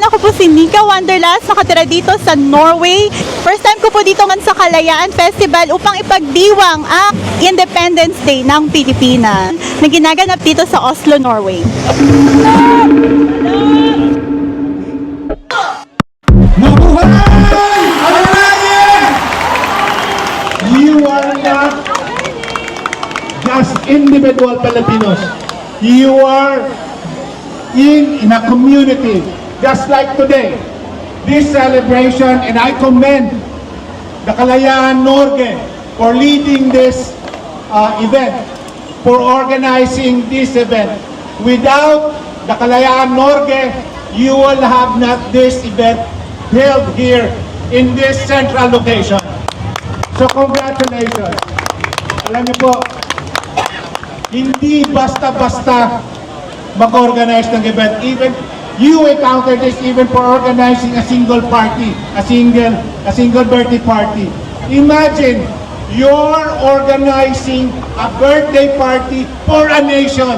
Ako po si Nika Wanderlust, nakatira dito sa Norway. First time ko po dito man sa Kalayaan Festival upang ipagdiwang ang Independence Day ng Pilipinas na ginaganap dito sa Oslo, Norway. Mabuhay! Alalayan! You are not just individual Filipinos. You are in a community. Just like today, this celebration, and I commend the Kalayaan Norge for leading this event, for organizing this event. Without the Kalayaan Norge, you will have not this event held here in this central location. So congratulations. Alam niyo po, hindi basta-basta mag-organize ng event. Even you encounter this even for organizing a single party, a single birthday party. Imagine you're organizing a birthday party for a nation.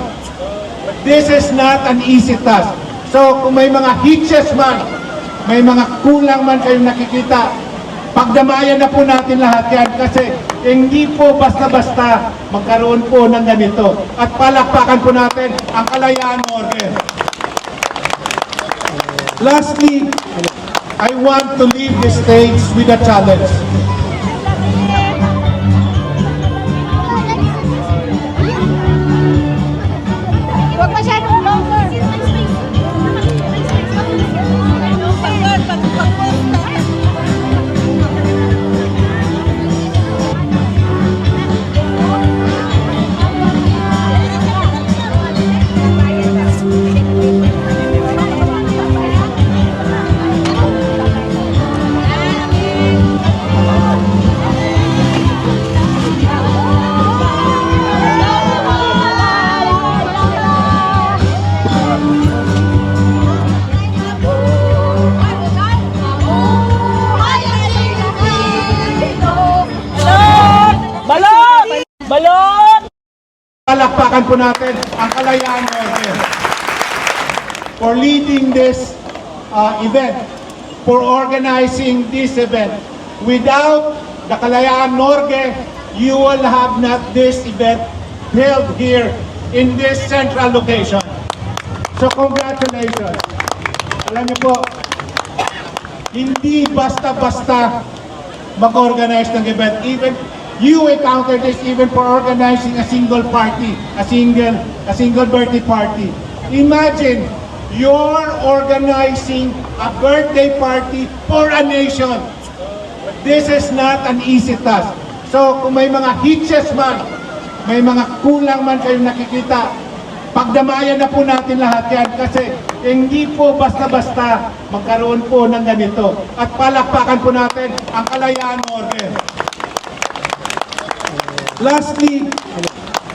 This is not an easy task. So kung may mga hitches man, may mga kulang man kayong nakikita, pagdamayan na po natin lahat yan kasi hindi po basta-basta magkaroon po ng ganito. At palakpakan po natin ang Kalayaan Norge. Lastly, I want to leave the stage with a challenge. Huwag masyadong longer. Palakpakan po natin ang Kalayaan Norge for leading this event, for organizing this event. Without the Kalayaan Norge, you will have not this event held here in this central location. So congratulations. Alam niyo po, hindi basta-basta mag-organize ng event. Even you encounter this even for organizing a single party, a single birthday party. Imagine you're organizing a birthday party for a nation. This is not an easy task. So kung may mga hitches man, may mga kulang man kayong nakikita, pagdamayan na po natin lahat yan kasi hindi po basta-basta magkaroon po ng ganito. At palakpakan po natin ang Kalayaan Norge. Lastly,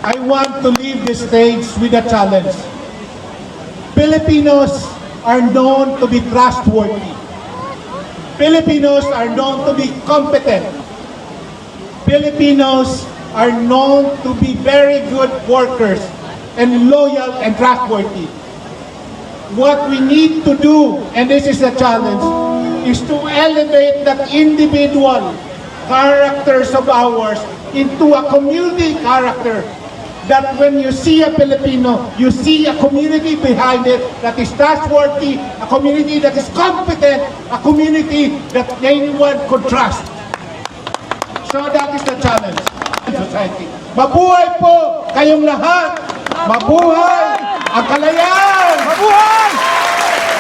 I want to leave the stage with a challenge. Filipinos are known to be trustworthy. Filipinos are known to be competent. Filipinos are known to be very good workers and loyal and trustworthy. What we need to do, and this is a challenge, is to elevate that individual characters of ours into a community character, that when you see a Filipino, you see a community behind it that is trustworthy, a community that is competent, a community that anyone could trust. So that is the challenge in society. Mabuhay po kayong lahat! Mabuhay ang Kalayaan! Mabuhay!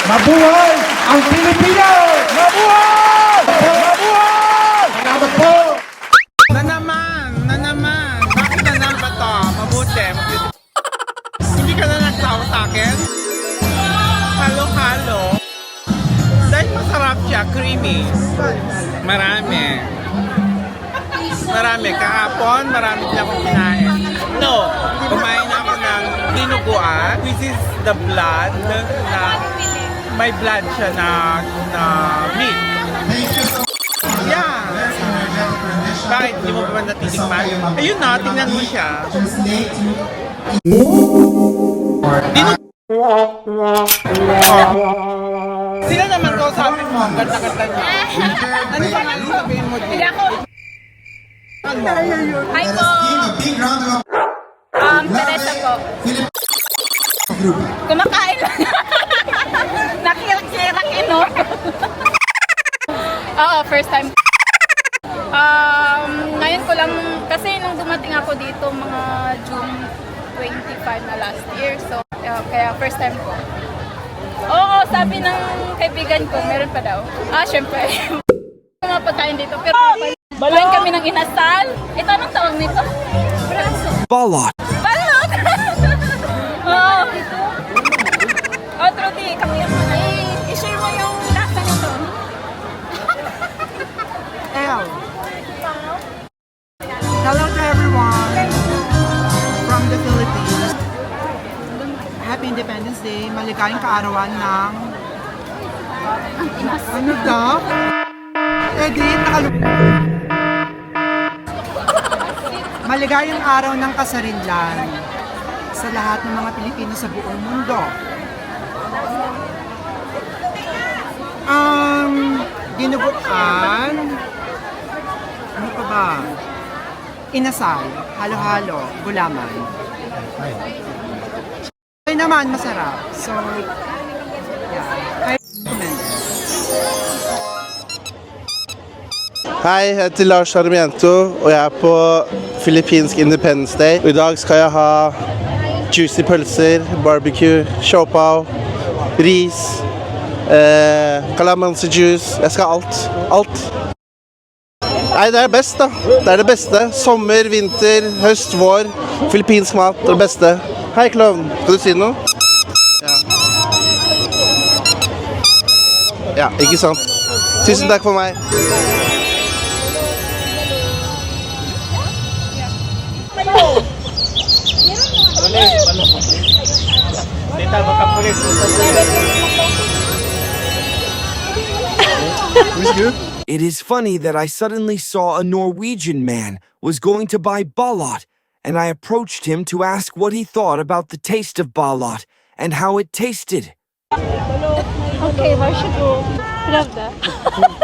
Mabuhay ang Pilipino! Mabuhay! Mabuhay! Salamat po! Na naman. Bakit na naman ba to? Mabuti. Hindi ka na nagsawa sa akin? Halo. Dahil masarap siya, creamy. Marami. Kahapon, marami din akong kinain. No, kumain ako ng dinuguan, which is the blood na may blood siya na meat. Yeah. Bakit? Hindi mo pa natitikman? Ayun na, tingnan mo siya. Sino naman kausapin mo? Ang ganda-ganda niya. Ano pa nga sabihin mo Hindi dito? ako. Hi po. Teresa po. Kumakain lang. Nakirak-kirak no? Oo, first time. Ngayon ko lang, kasi nung dumating ako dito, mga June 25 na last year. So, kaya first time ko. Oo, sabi ng kaibigan ko, meron pa daw. Syempre. Mga pagkain dito. Pero, baluin kami ng inasal. Ito, anong tawag nito? Braso. Balot. Balot! Oo. Oh, Trudy, kami mo na. I-share mo yung lasa nito. Hello to everyone from the Philippines. Happy Independence Day. Maligayang kaarawan ng... Ano daw? Edith, Maligayang araw ng kasarinlan sa lahat ng mga Pilipino sa buong mundo. Dinuguan, ano pa ba? Inasal, halo-halo, gulaman. Ay naman, masarap. So, yeah. I recommend it. Hei, jeg heter Lars Armiento, og jeg er på filippinsk Independence Day. Og i dag skal jeg ha juicy pølser, barbecue, siopao, ris, calamansi juice. Jeg skal ha alt. Alt. Nei, det er best da. Det er det beste. Sommer, vinter, høst, vår. Filippinsk mat, det er det beste. Hei, klovn. Skal du si noe? Ja. Ja, ikke sant? Tusen takk for meg. It is funny that I suddenly saw a Norwegian man was going to buy balot, and I approached him to ask what he thought about the taste of balot and how it tasted. Okay, varsågod. Pravda.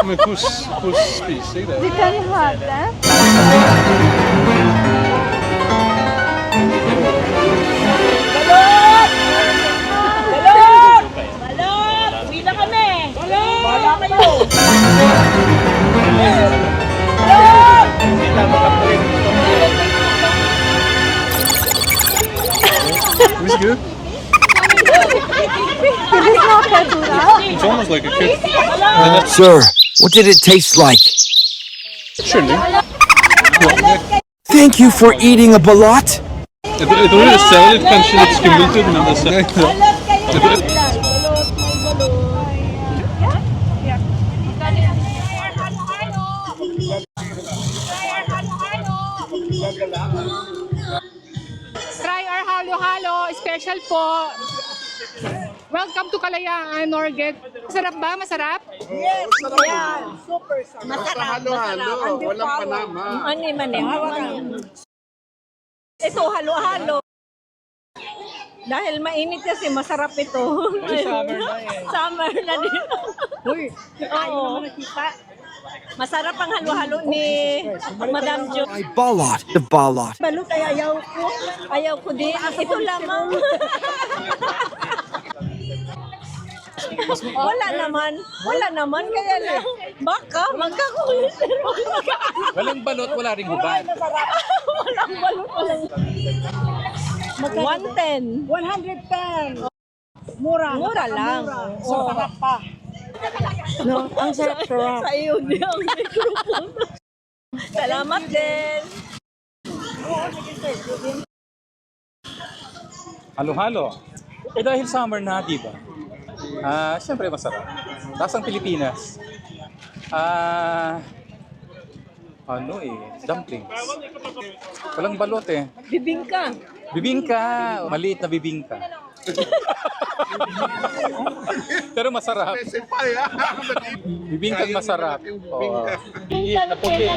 Men hur spiser det? Du kan ha det. It's good. It's almost like a kid. Sir, what did it taste like? Kylling. Thank you for eating a balot. Jag tror det ser lite kanske lite skummelt ut men det ser... Try our halo-halo, special po. Welcome to Kalayaan, Norget. Masarap ba? Masarap? Yes, yan. Super sarap. Masarap. Halo-halo. Walang panama. Ano man eh. Ito, halo-halo. Dahil mainit kasi masarap ito. Summer na eh. Summer na din. Uy, ayaw naman nakita. Masarap ang halo-halo ni Madam Jo. My balot. The balot. Balot ay ayaw ko. Ayaw ko din. Ito lamang. Wala naman. Wala naman. Kaya lang. Baka magkakulit. Walang balot, wala ring hubad. Walang balot. Walang 110. 110. Mura. Mura lang. So, sarap pa. No, ang sarap-sarap. Sa iyo din ang microphone. Salamat din. Halo-halo. Dahil summer na, di ba? Siyempre masarap. Tapos ang Pilipinas. Dumplings. Walang balot eh. Bibingka. Bibingka. Maliit na bibingka. Pero masarap. Bibingka masarap. Liit na puti.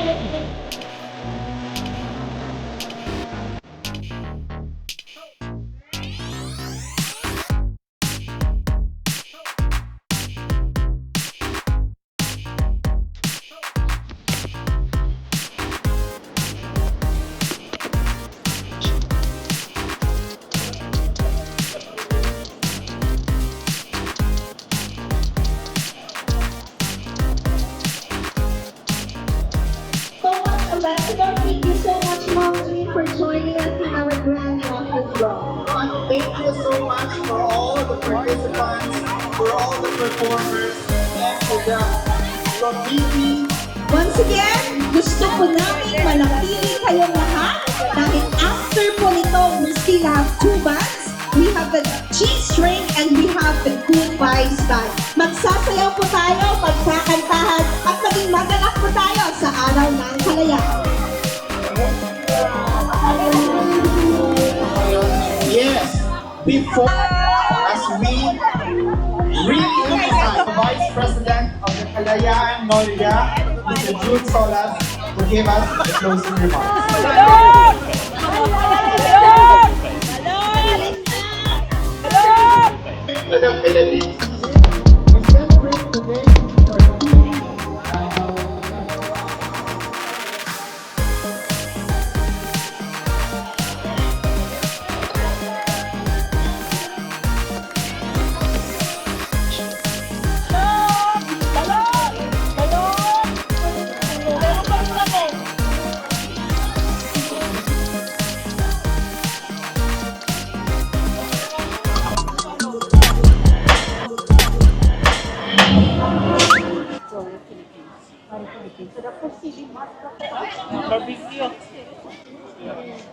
performers and to the committee. Once again, gusto ko namin manatili kayong lahat dahil after po nito, we still have 2 bands. We have the G-string and we have the Goodbye Band. Magsasayaw po tayo, magkakantahan at maging maganap po tayo sa araw ng kalayaan. Yes, before as we really emphasize the Vice President of the Kalayaan Noria, Mr. Jude Solas, to give us the closing remarks. To the Philippines. We celebrate today for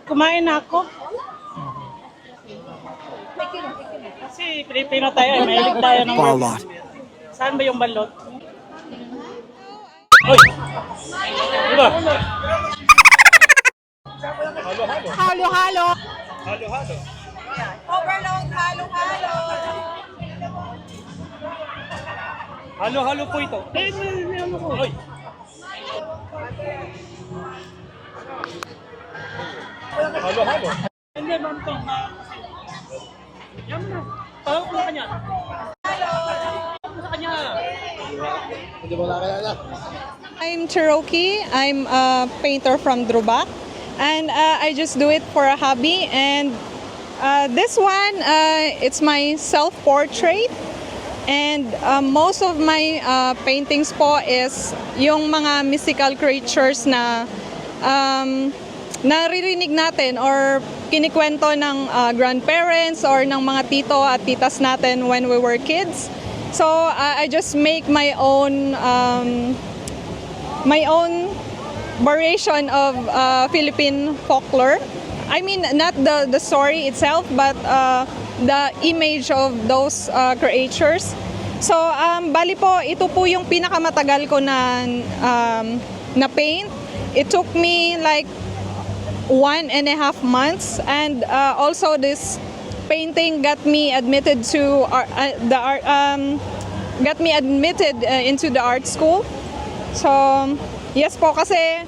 Kumain na ako. Kasi Pilipino tayo, mahilig tayo ng Balot. Saan ba yung balot? Oy! Diba? Halo-halo. Halo-halo. Overload, halo-halo. Halo-halo po ito. Oy! Halo-halo. Hindi, ma'am to. Yan mo na. Tawag mo sa kanya. Tawag mo sa kanya. I'm Cherokee. I'm a painter from Drubak, and I just do it for a hobby. And this one, it's my self-portrait. And most of my paintings po is yung mga mystical creatures na naririnig natin or kinikwento ng grandparents or ng mga tito at titas natin when we were kids. So I just make my own variation of Philippine folklore. I mean, not the story itself, but the image of those creatures. So, bali po, ito po yung pinakamatagal ko na paint. It took me like 1.5 months, and also this painting got me admitted to into the art school. So, yes po, kasi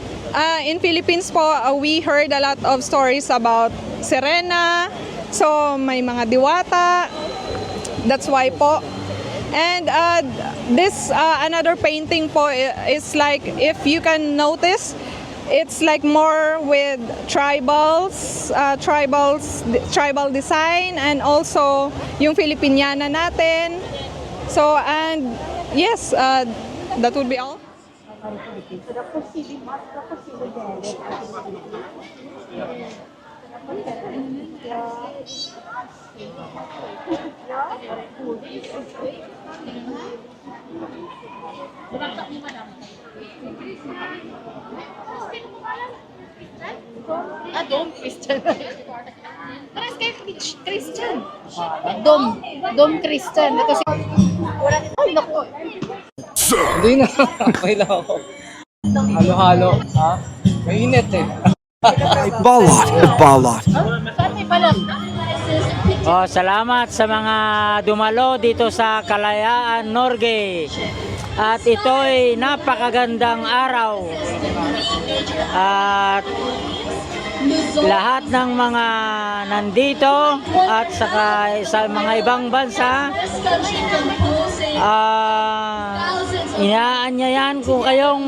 in Philippines po, we heard a lot of stories about Sirena. So, may mga diwata. That's why po. And this another painting po is like, if you can notice, it's like more with tribal design, and also yung Filipiniana natin. So, and yes, that would be all. Dom Christian. Christian. Dom Christian. Ito si... Ay, naku. Hindi na. Okay lang ako. Halo-halo. Ha? Mainit eh. Balot. Salamat sa mga dumalo dito sa Kalayaan, Norge. At ito'y napakagandang araw. At lahat ng mga nandito at saka sa mga ibang bansa, inaanyayan ko kayong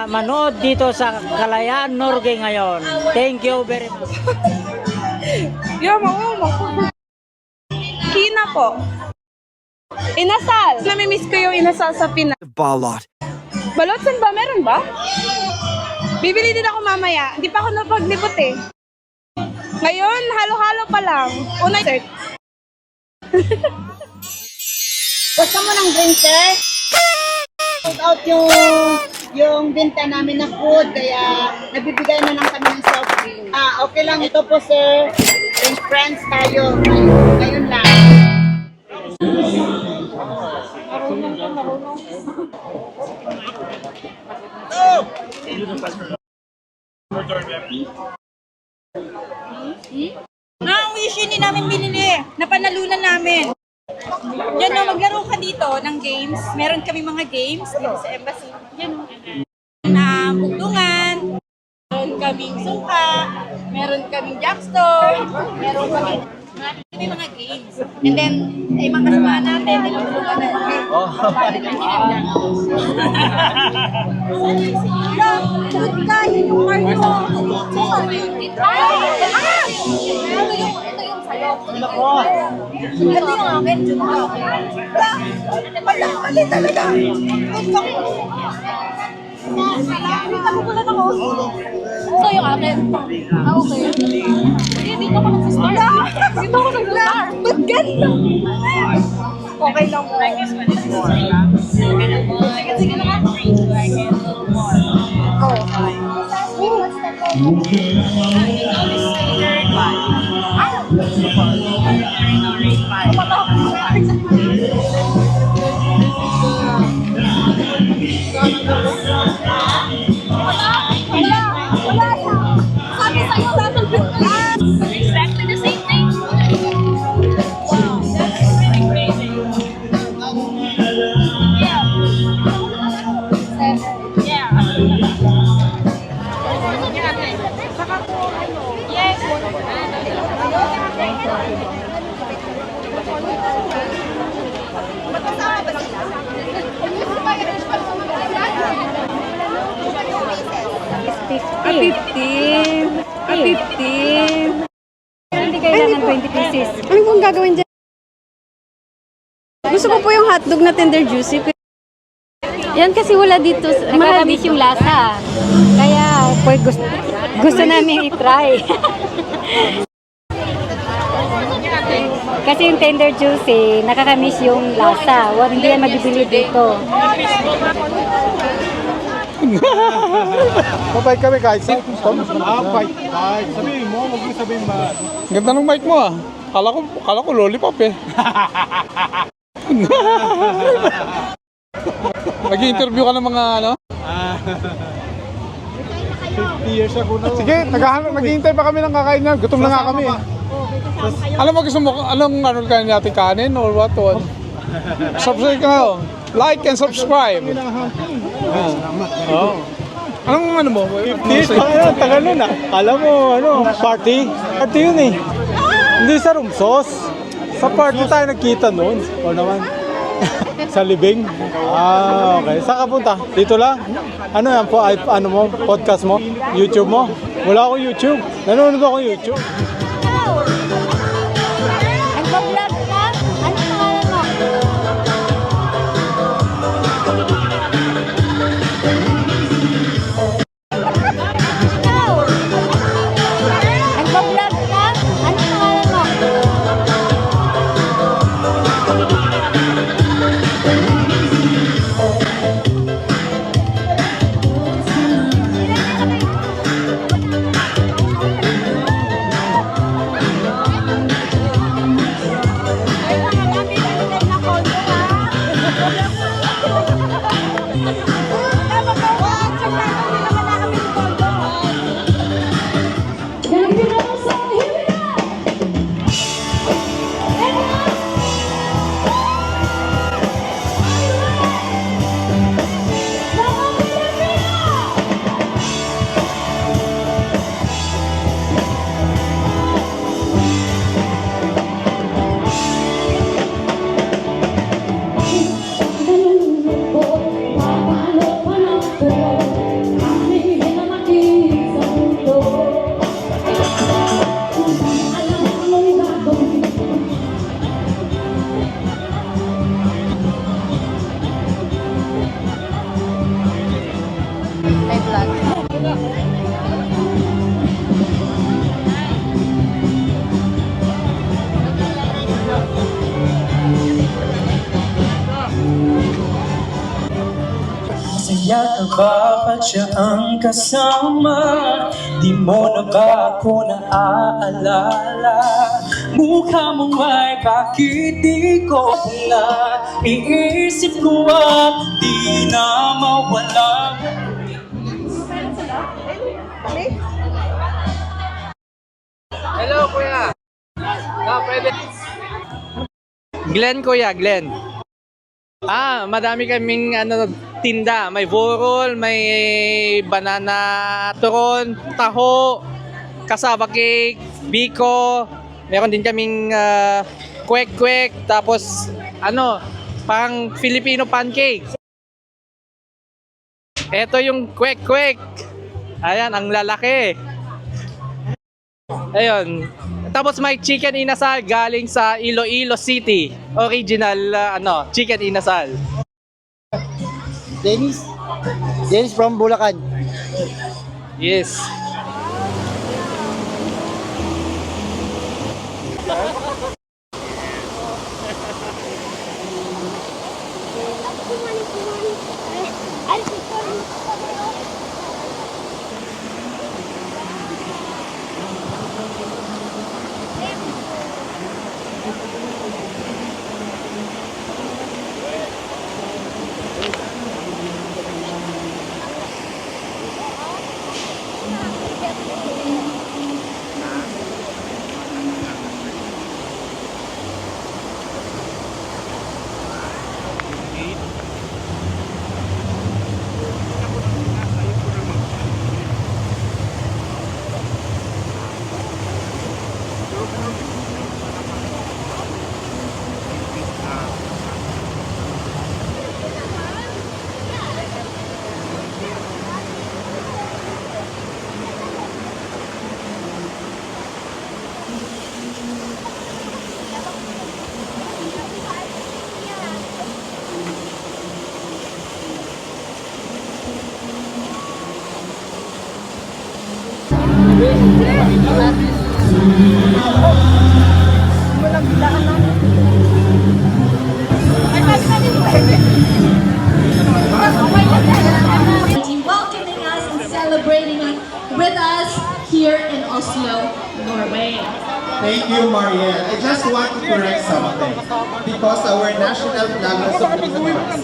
manood dito sa Kalayaan, Norge ngayon. Thank you very much. Kina po. Inasal. Namimiss ko yung inasal sa Pinas. Balot. Balot, saan ba? Meron ba? Bibili din ako mamaya. Hindi pa ako napaglibot eh. Ngayon, halo-halo pa lang. Unay, Gusto mo ng drink, sir? Sold out yung binta namin na food, kaya nabibigay na lang kami ng soft drink. Okay lang ito po, sir. And friends tayo. Ngayon lang. Ang wish hindi namin binili. Napanalunan namin. Yan o, maglaro ka dito ng games. Meron kami mga games dito sa embassy. Yan o. Na bugtungan. Meron kaming sungka. Meron kaming jackstone. Meron kaming mga games. And then, ay mga kasama natin, tinutulungan na natin. Sagot ka, yun yung card mo. Ito yung sayo. Ito yung akin, dyan ka. Mali talaga. Nakita mo pala ako. Ito yung akin. Okay. Sige, dito ako nag-start. Dito ako nag-start. Ba't ganda? Okay lang mo. Sige naman. Go. Sabi sa'yo, dapat exactly the same thing. Wow, that's really crazy. Yeah. Yes. Hindi kailangan 20 pieces. Ano pong gagawin dyan? Gusto ko po yung hotdog na tender juicy. Yan kasi wala dito. Nakakamiss yung lasa. Kaya gusto namin i-try. Kasi yung tender juicy, nakakamiss yung lasa. Hindi yan mabibili dito. Mabait kami kahit sa bite. Sabihin mo, huwag mo sabihin ba. Ganda ng mic mo ah. Kala ko lollipop eh. Nag-i-interview ka ng mga ano? 50 years ago na. Sige, nag-iintay pa kami ng kakain na. Gutom na nga kami. Alam mo gusto mo, anong kanin natin, kanin or what? Subscribe ka na. Like and subscribe. Oh. Anong ano mo? 50? Tagal nun ah. Alam mo, party? Party yun eh. Hindi sa Rumsos. Sa party tayo nagkita noon. O naman. Sa libing. Okay. Saan ka punta? Dito lang? Ano yan po? Ano mo? Podcast mo? YouTube mo? Wala akong YouTube. Nanonood ako YouTube. Nagpa-vlog ka? Ano pangalan mo? Nagpa-vlog ka? Ano pangalan mo? ka ba pag siya ang kasama? Di mo na ba ako naaalala? Mukha mo ay bakit di ko na iisip ko at di na mawala. Hello, kuya. Pwede. Glenn, kuya, Glenn. Madami kaming tinda. May burol, may banana turon, taho, cassava cake, biko. Meron din kaming kwek-kwek, tapos pang Filipino pancake. Ito yung kwek-kwek. Ayan, ang lalaki. Ayun. Tapos may chicken inasal galing sa Iloilo City. Original chicken inasal. Dennis from Bulacan. Yes. Welcoming us and celebrating with us here in Oslo, Norway. Thank you, Marielle. I just want to correct something. Because our national flag was of Philippines,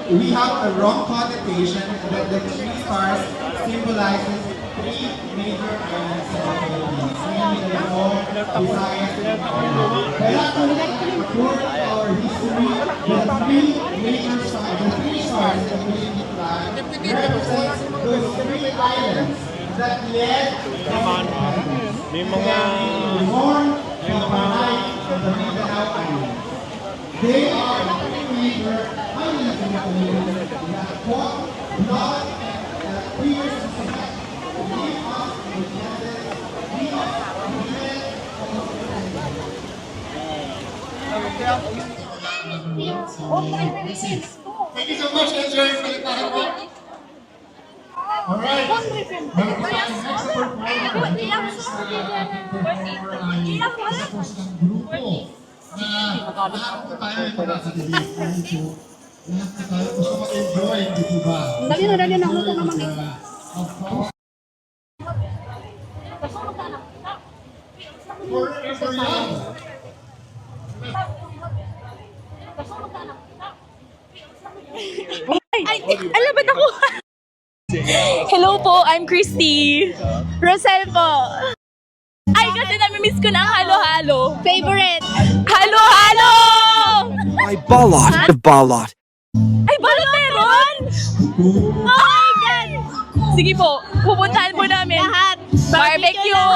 we have a wrong connotation that the 3 stars symbolizes 3 major islands of the Philippines. Namely, Luzon, Visayas, and Mindanao. Kaya according to our history, the 3 major stars, the 3 stars in the Philippine flag represents those 3 islands that led May mga Luzon, Visayas, and the Mindanao Islands. They are the 3 major islands in the Philippines that fought blood and tears to select to leave us independent, leave us independent. Thank you so much, Enjoy Palitahan po. Alright. Meron pa tayong next performer. Dito naman sa ating performer ay isa po silang grupo na lahat po tayo ay nakakadilig. Lahat po tayo gusto mag-enjoy, di ba? Dali na, luto naman eh. Forever young. Ay, alabat ako! Hello po, I'm Christy. Rosel po. Ay, kasi nami-miss ko na ang halo-halo. Favorite. Halo-halo! My Balot of Balot. Ay, balot meron? Oh my God! Sige po, pupuntahan po namin. Lahat. Barbecue.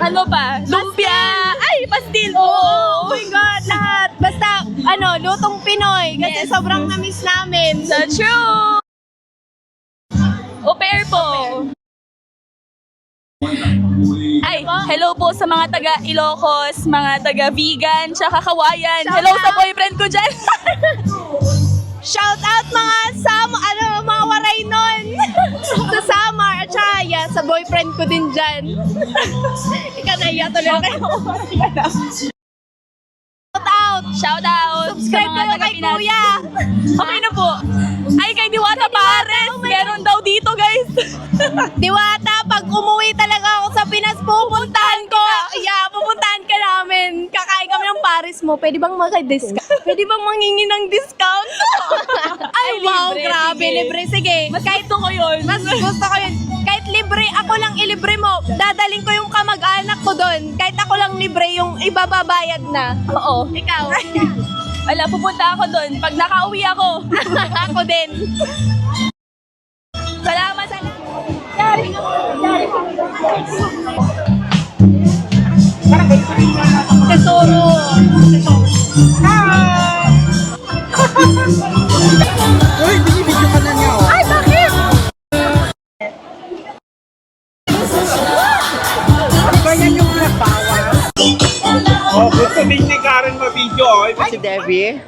Ano pa? Lumpia. Ay, pastil. Oh my God, lahat. Basta, lutong Pinoy. Kasi sobrang na-miss namin. So true. Au pair po. Ay, hello po sa mga taga Ilocos, mga taga vegan, tsaka kawayan. Hello sa boyfriend ko dyan. Shout out mga mga waray nun. Sa Samar, at saka sa boyfriend ko din dyan. Ika na iya tuloy kayo. Shout out! Shout out! Subscribe kayo kay Kuya! Okay na po. Ay, kay Diwata Diwata, pag umuwi talaga ako sa Pinas, pupuntahan ko. Yeah, pupuntahan ka namin. Kakain kami ng Paris mo. Pwede bang maka-discount? Pwede bang mangingi ng discount? Ay, wow, libre, grabe. Sige. Libre, sige. Mas gusto ko yun. Mas gusto ko yun. Kahit libre, ako lang ilibre mo. Dadaling ko yung kamag-anak ko doon. Kahit ako lang libre, yung ibababayad na. Oo. Ikaw? Wala, pupunta ako doon. Pag nakauwi ako, ako din. Salamat sa Tesoro. Uy, binibidyo ka na niya, oh. Ay, bakit? Ba yan yung nagbawa? Oh, gusto din ni Karen ma-video, oh. Si Debbie.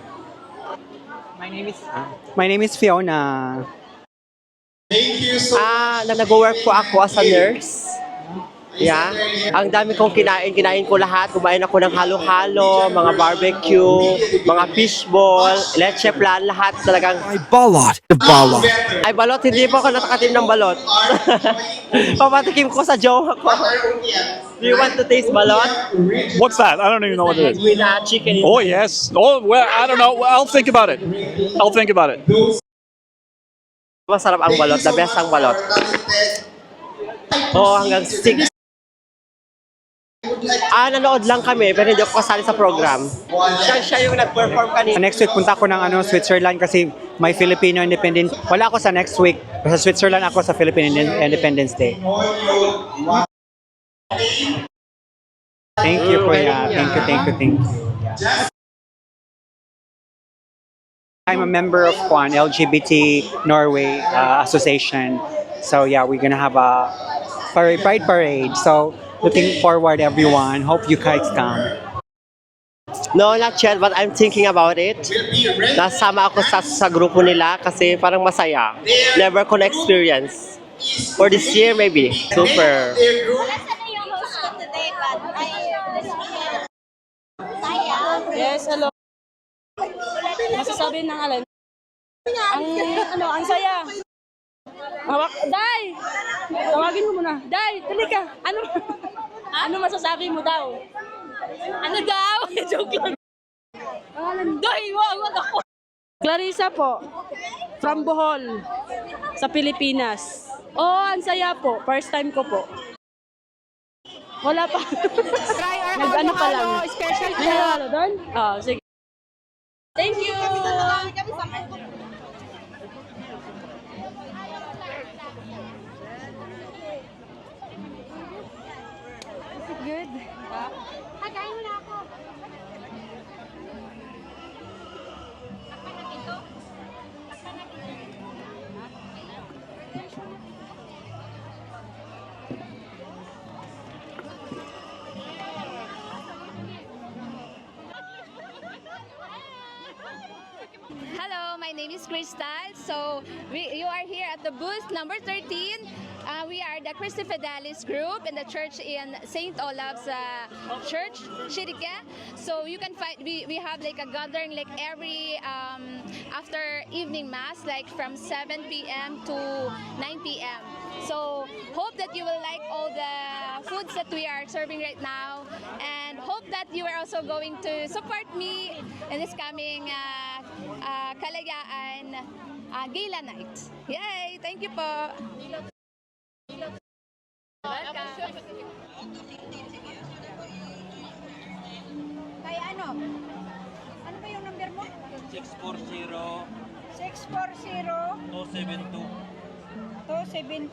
My name is Fiona. Nag-work po ako as a nurse. Yeah. Ang dami kong kinain ko lahat. Kumain ako ng halo-halo, mga barbecue, mga fishball, leche plan, lahat talagang. By Balot of Balot. Ay, balot, hindi po ako natakatim ng balot. Papatikim ko sa jowa ko. Do you want to taste balot? What's that? I don't even know what it is. With chicken. Oh, yes. Oh, well, I don't know. I'll think about it. Masarap ang balot. The best ang balot. Oo, hanggang 6. Nanood lang kami, pero hindi ako kasali sa program. Siya yung nag-perform kanina. Next week, punta ako ng Switzerland kasi may Filipino Independence. Wala ako sa next week. Sa Switzerland ako sa Philippine Independence Day. Thank you, Kuya. Thank you. I'm a member of LGBT Norway Association. So yeah, we're gonna have a pride parade. So looking forward, everyone. Hope you guys come. No, not yet, but I'm thinking about it. Nasama ako sa grupo nila kasi parang masaya. Never ko na-experience. For this year, maybe. Super. Yes, hello. Masasabi ng alin? Ang saya. Day! Tawagin mo muna. Day, dali ka. Ano masasabi mo daw? Ano daw? Joke lang. Day, wag ako. Clarissa po, from Bohol, sa Pilipinas. Ang saya po. First time ko po. Wala pa. Try our Nag-ano pa lang. special po. Halo doon? Sige. Thank you! Good. Kakain mo na ako. Hello, my name is Crystal. So you are here at the booth number 13. We are the Christi Fidelis group in the church in St. Olaf's Church, Shirike. So you can find, we have like a gathering like every after evening mass, like from 7 p.m. to 9 p.m. So hope that you will like all the foods that we are serving right now, and hope that you are also going to support me in this coming Kalayaan Gala Night. Yay! Thank you po! Kaya ano? Ano ba yung number mo? 640 640 272. 272.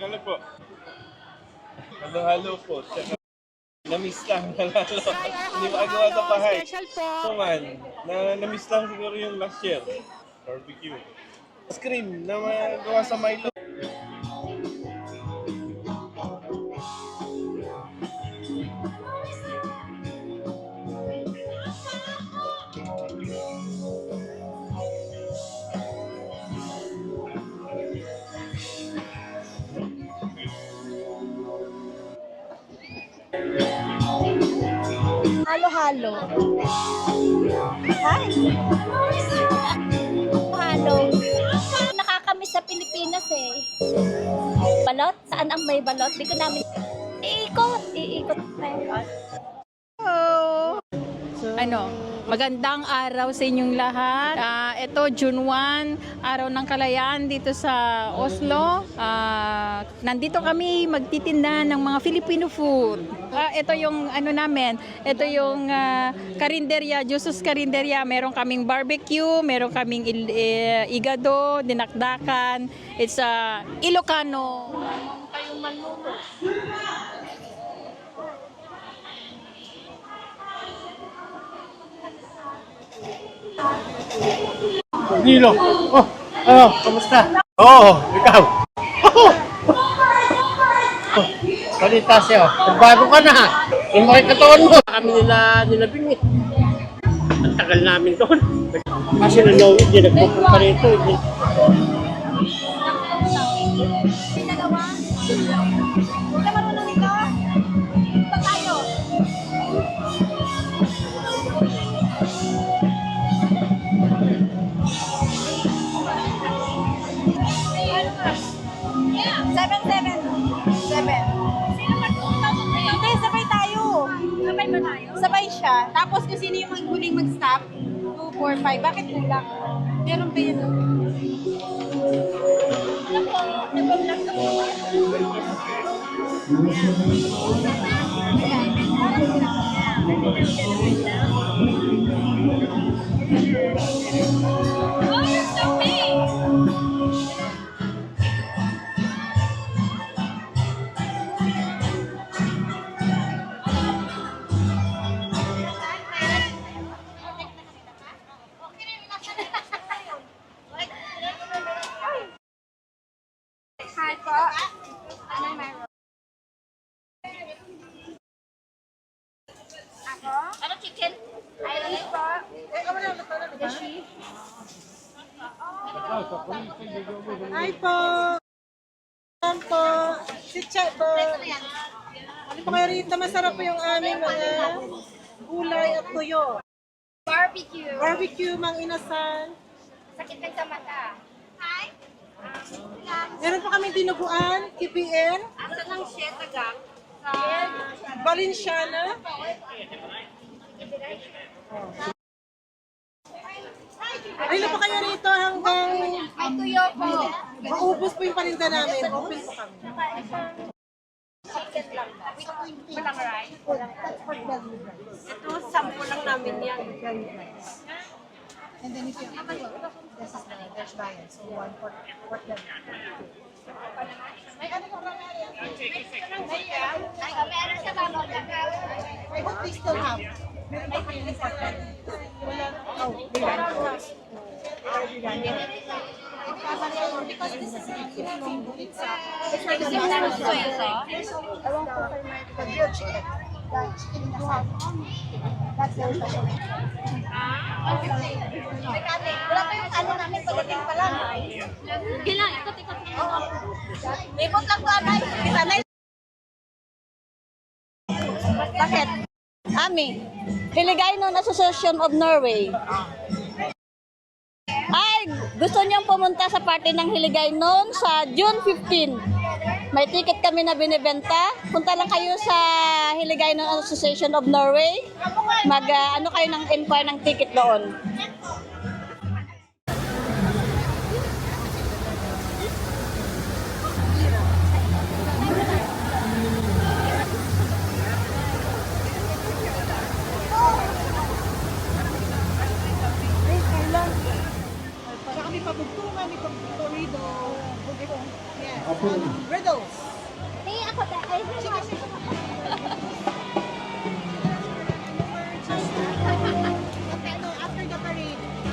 Halo po. Halo po. Na-miss lang. Hindi makagawa sa bahay. Special po. Man, na-miss lang siguro yung last year. Barbecue. Ice cream na magawa sa Milo. Halo-halo. Hi! Halo. Nakakamiss sa Pilipinas eh. balot? Saan ang may balot? Di ko namin iikot na yun. Magandang araw sa inyong lahat. Ito, June 1, araw ng kalayaan dito sa Oslo. Nandito kami magtitinda ng mga Filipino food. Ito yung ito yung karinderya, Jesus Karinderya. Meron kaming barbecue, meron kaming igado, dinakdakan. It's Ilocano. Kayong manluto. Nilo. Oh, ano, kamusta? Oo, ikaw. Salita siya. Bago ka na. Yung mga katawan mo. Kami nila Bing. Ang tagal namin doon. Kasi nanood, hindi nagpupunta rito. Sabay siya. Tapos kung sino yung huling mag-stop, 2, 4, 5. Bakit kulang? Meron pa yun. Hi po. Anong meron? Ako? Ano chicken? Ay, po. Hi po! Po! Si Chat po! Ano po kayo rito? Masarap po yung aming mga gulay at tuyo. Barbecue. Barbecue, Mang Inasal. Sakit ka sa mata. Hi. Meron po kami dinuguan, KPN. Asa lang siya tagang? Valenciana. Ay na po kayo rito hanggang May tuyo po. maubos po yung paninda namin. Open po kami. Chicken lang. Walang rice. Ito, 10 lang namin yan. And then if you this is the Dutch Lion, so 1 pork belly. May ano po lang yan? Ay, meron sa babaw. I hope they still have. Meron pa kayo ng pork belly. Wala. Oh, they ran out. Because this is it's like a ewan ko kay Michael, grilled chicken. The chicken in the south. That's their specialty. Wala pa yung ano namin, pagdating pa lang. Kailangan, ikot-ikot na yun. Ikot lang to, Anay. Anay. Bakit? Ami, Hiligaynon Association of Norway. Ay, gusto niyong pumunta sa party ng Hiligaynon sa June 15. May ticket kami na binibenta. Punta lang kayo sa Hiligaynon Association of Norway. Ano kayo ng inquire ng ticket doon. Saka may pabugtungan, may pabugtorido. Yes. Riddles. Ako dahil.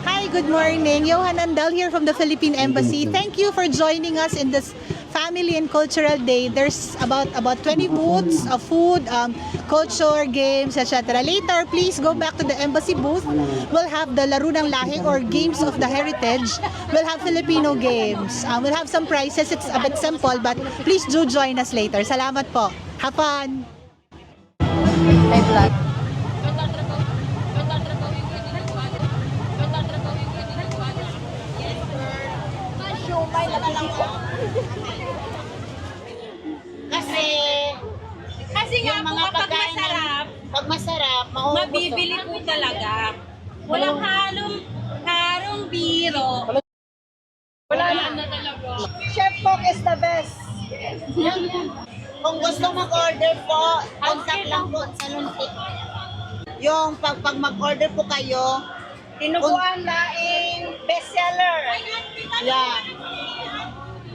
Hi, good morning. Johan Andal here from the Philippine Embassy. Thank you for joining us in this Family and Cultural Day. There's about 20 booths of food, culture, games, etc. Later, please go back to the embassy booth. We'll have the Laro ng Lahing or Games of the Heritage. We'll have Filipino games. We'll have some prizes. It's a bit simple, but please do join us later. Salamat po. Have fun! May vlog. mabibili po talaga. Walang halong biro. Wala na talaga. Chef Cook is the best. Kung gusto mag-order po, contact lang po sa Luntik. Yung pag mag-order po kayo, tinuguan laing bestseller. Yeah.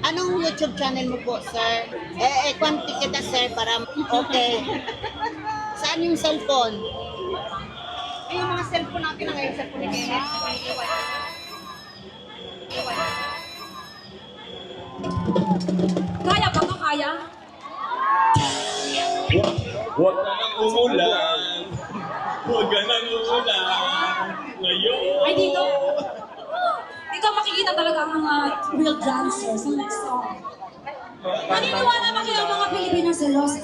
Anong YouTube channel mo po, sir? Kwanti kita, sir, para okay. Saan yung cellphone? Yung mga cellphone natin na ngayon, cellphone ni Kenneth. Kaya ba ka kaya? Huwag ka nang umulan. Huwag ka nang umulan. Ngayon. Ay, dito. Dito makikita talaga ang mga real dancers ng next song. Naniniwala ba kayo mga Pilipino selos?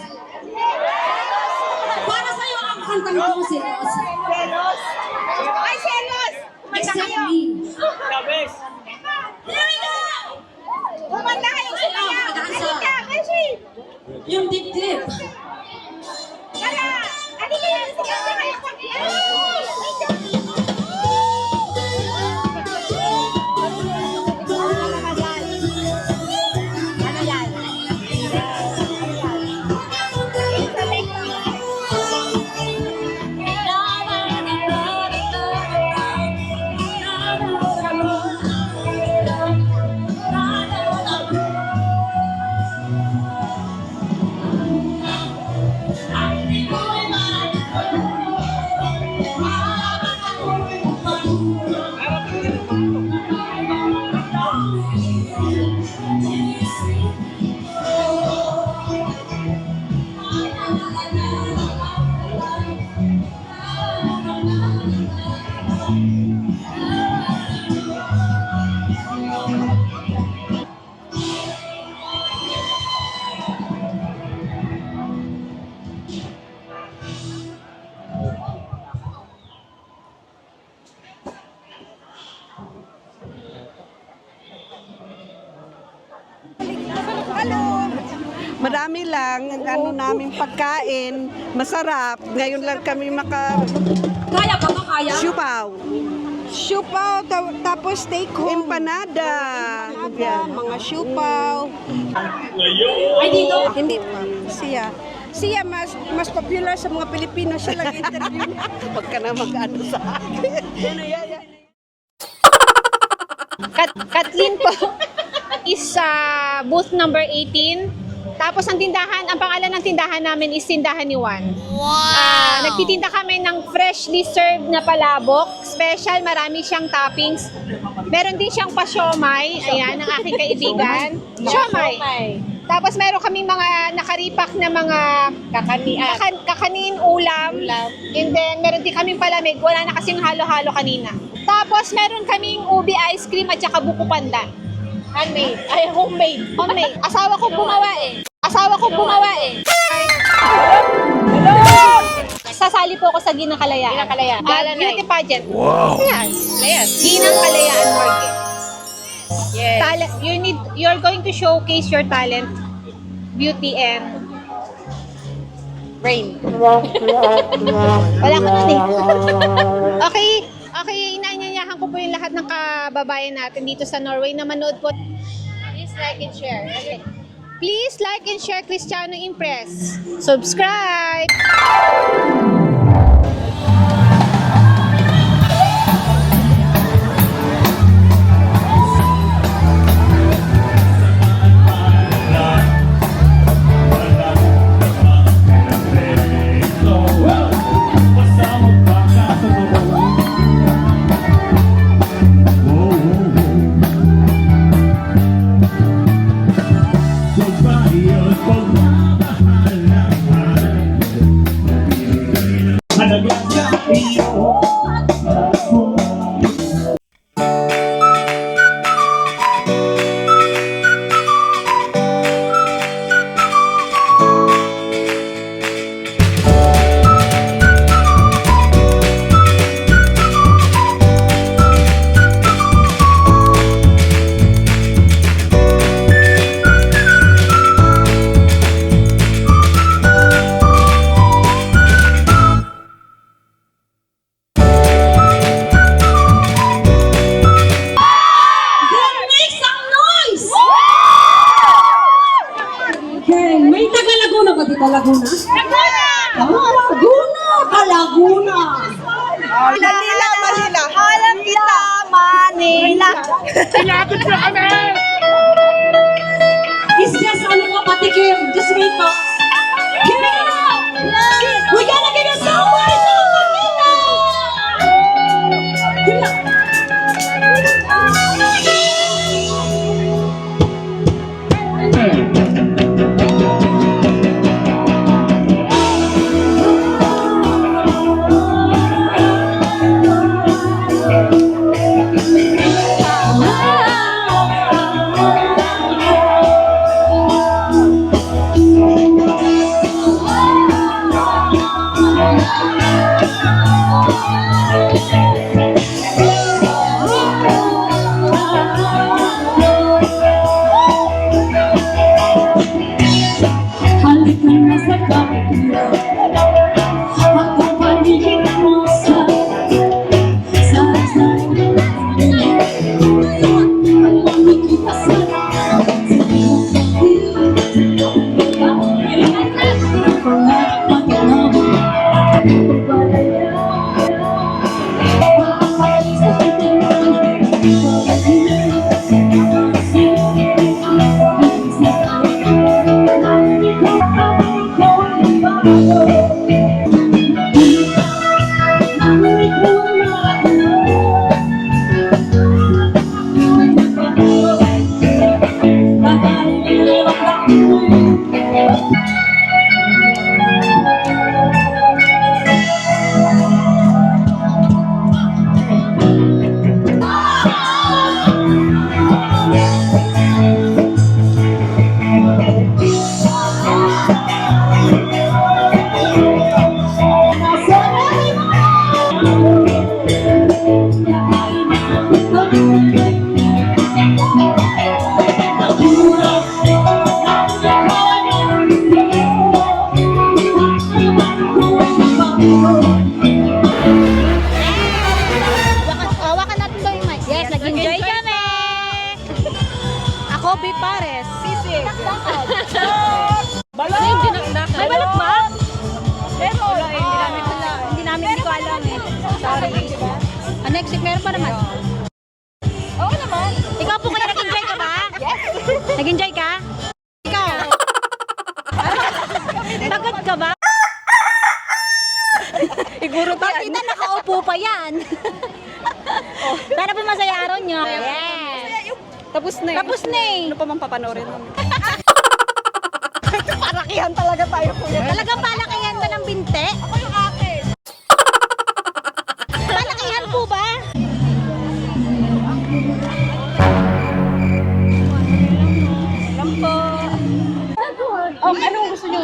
Para sa'yo ang kantang ko selos. Selos? Ay, selos! Exactly. Here we go! Kumanda kayo sa kaya! Halika, Beshi! Yung dip-dip. Kaya! Halika yan! Sige kayo! Marami lang ang ano namin pagkain, masarap. Ngayon lang kami Kaya ba ka kaya? Siupaw, tapos take home. Empanada. Mga siupaw. Ay, dito. Hindi pa. Siya mas popular sa mga Pilipino. Siya lang interview niya. Huwag ka na mag-ano sa akin. Kathleen po is booth number 18. Tapos ang pangalan ng tindahan namin is Tindahan ni Juan. Wow! Nagtitinda kami ng freshly served na palabok. Special, marami siyang toppings. Meron din siyang pa-siomay. Ayan, ang aking kaibigan. Siomay. Tapos meron kaming mga nakaripak na mga kakanin, ulam. And then meron din kaming palamig. Wala na kasing halo-halo kanina. Tapos meron kaming ubi ice cream at saka buko pandan. Handmade. Ay, homemade. Homemade. Asawa ko gumawa eh. Hello! Sasali po ako sa Ginang Kalayaan. Beauty pageant. Wow! Yes. Ginang Kalayaan Market. Yes. You're going to showcase your talent, beauty, and brain. Wala ko nun eh. Okay, inaanyayahan ko po yung lahat ng kababayan natin dito sa Norway na manood po. Please like and share. Okay. Please like and share Cristiano Impress. Subscribe! Ilapit mo kami! It's just ano po, patikim. Just wait po. Give it up! We gotta get it somewhere! Hawakan natin daw yung mic. Yes, nag-enjoy kami! Ako, B. Pares. Sisig. Balot! May balot ba? Pero, hindi namin ko alam eh. Sorry. Next week, meron pa naman. Oo naman. Ikaw po kaya nag-enjoy ka ba? Yes. Nag-enjoy ka? Ikaw? Pagod ka ba? Siguro ba? Bakit na nakaupo pa yan? Sana po masaya araw nyo. Yes. Tapos na eh. Tapos na eh. Ano pa man papanoorin namin? Parakihan talaga tayo kuya. Talagang palakihan ba ng binte? Ako yung akin. Palakihan po ba? Lang po. Oh, anong gusto nyo?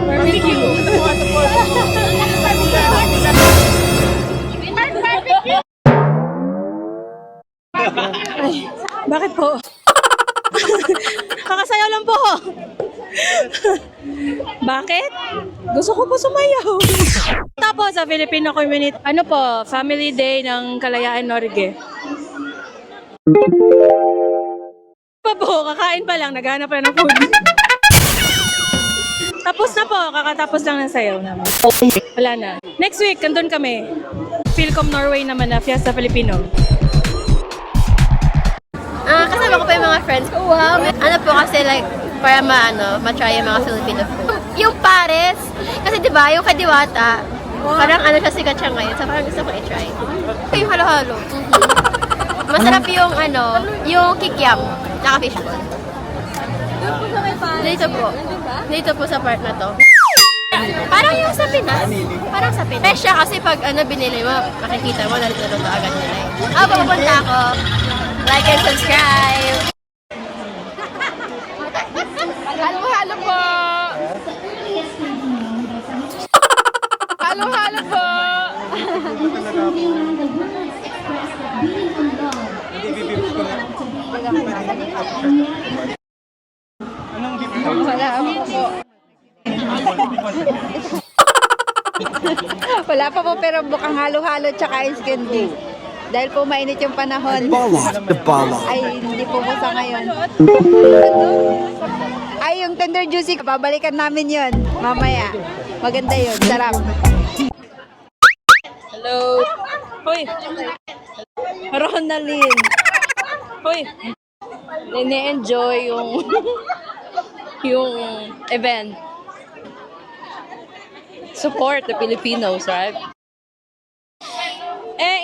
Barbecue. Barbecue. Ay, bakit po? Kakasayaw lang po. Bakit? Gusto ko po sumayaw. Tapos sa Filipino community, ano po, Family Day ng Kalayaan Norge. Pa po, kakain pa lang, naghanap pa ng food. Tapos na po, kakatapos lang ng sayaw naman. Wala na. Next week, andun kami. Philcom Norway naman na Fiesta Filipino. Kasama ko pa yung mga friends ko. Wow! Ano po kasi like, para ma-try yung mga Filipino food. Yung Pares, kasi diba, yung kadiwata, parang ano siya, sikat siya ngayon. So parang gusto ko i-try. Yung halo-halo. Masarap yung yung kikiam, tsaka fishball. Dito po. Dito po sa part na to. Parang yung sa Pinas. Parang sa Pinas. Fresh siya kasi pag binili mo, makikita mo, nalito agad nila eh. Pupunta ako. Like and subscribe! Halo-halo po! Halo-halo po! Wala pa po pero bukang halo-halo tsaka ice candy. Dahil po mainit yung panahon. The Balot. Ay, hindi po sa ngayon. Ay, yung tender juicy, babalikan namin yun mamaya. Maganda yun, sarap. Hello. Hoy. Ronalyn. Hoy, nini-enjoy yung event. Support the Filipinos, right?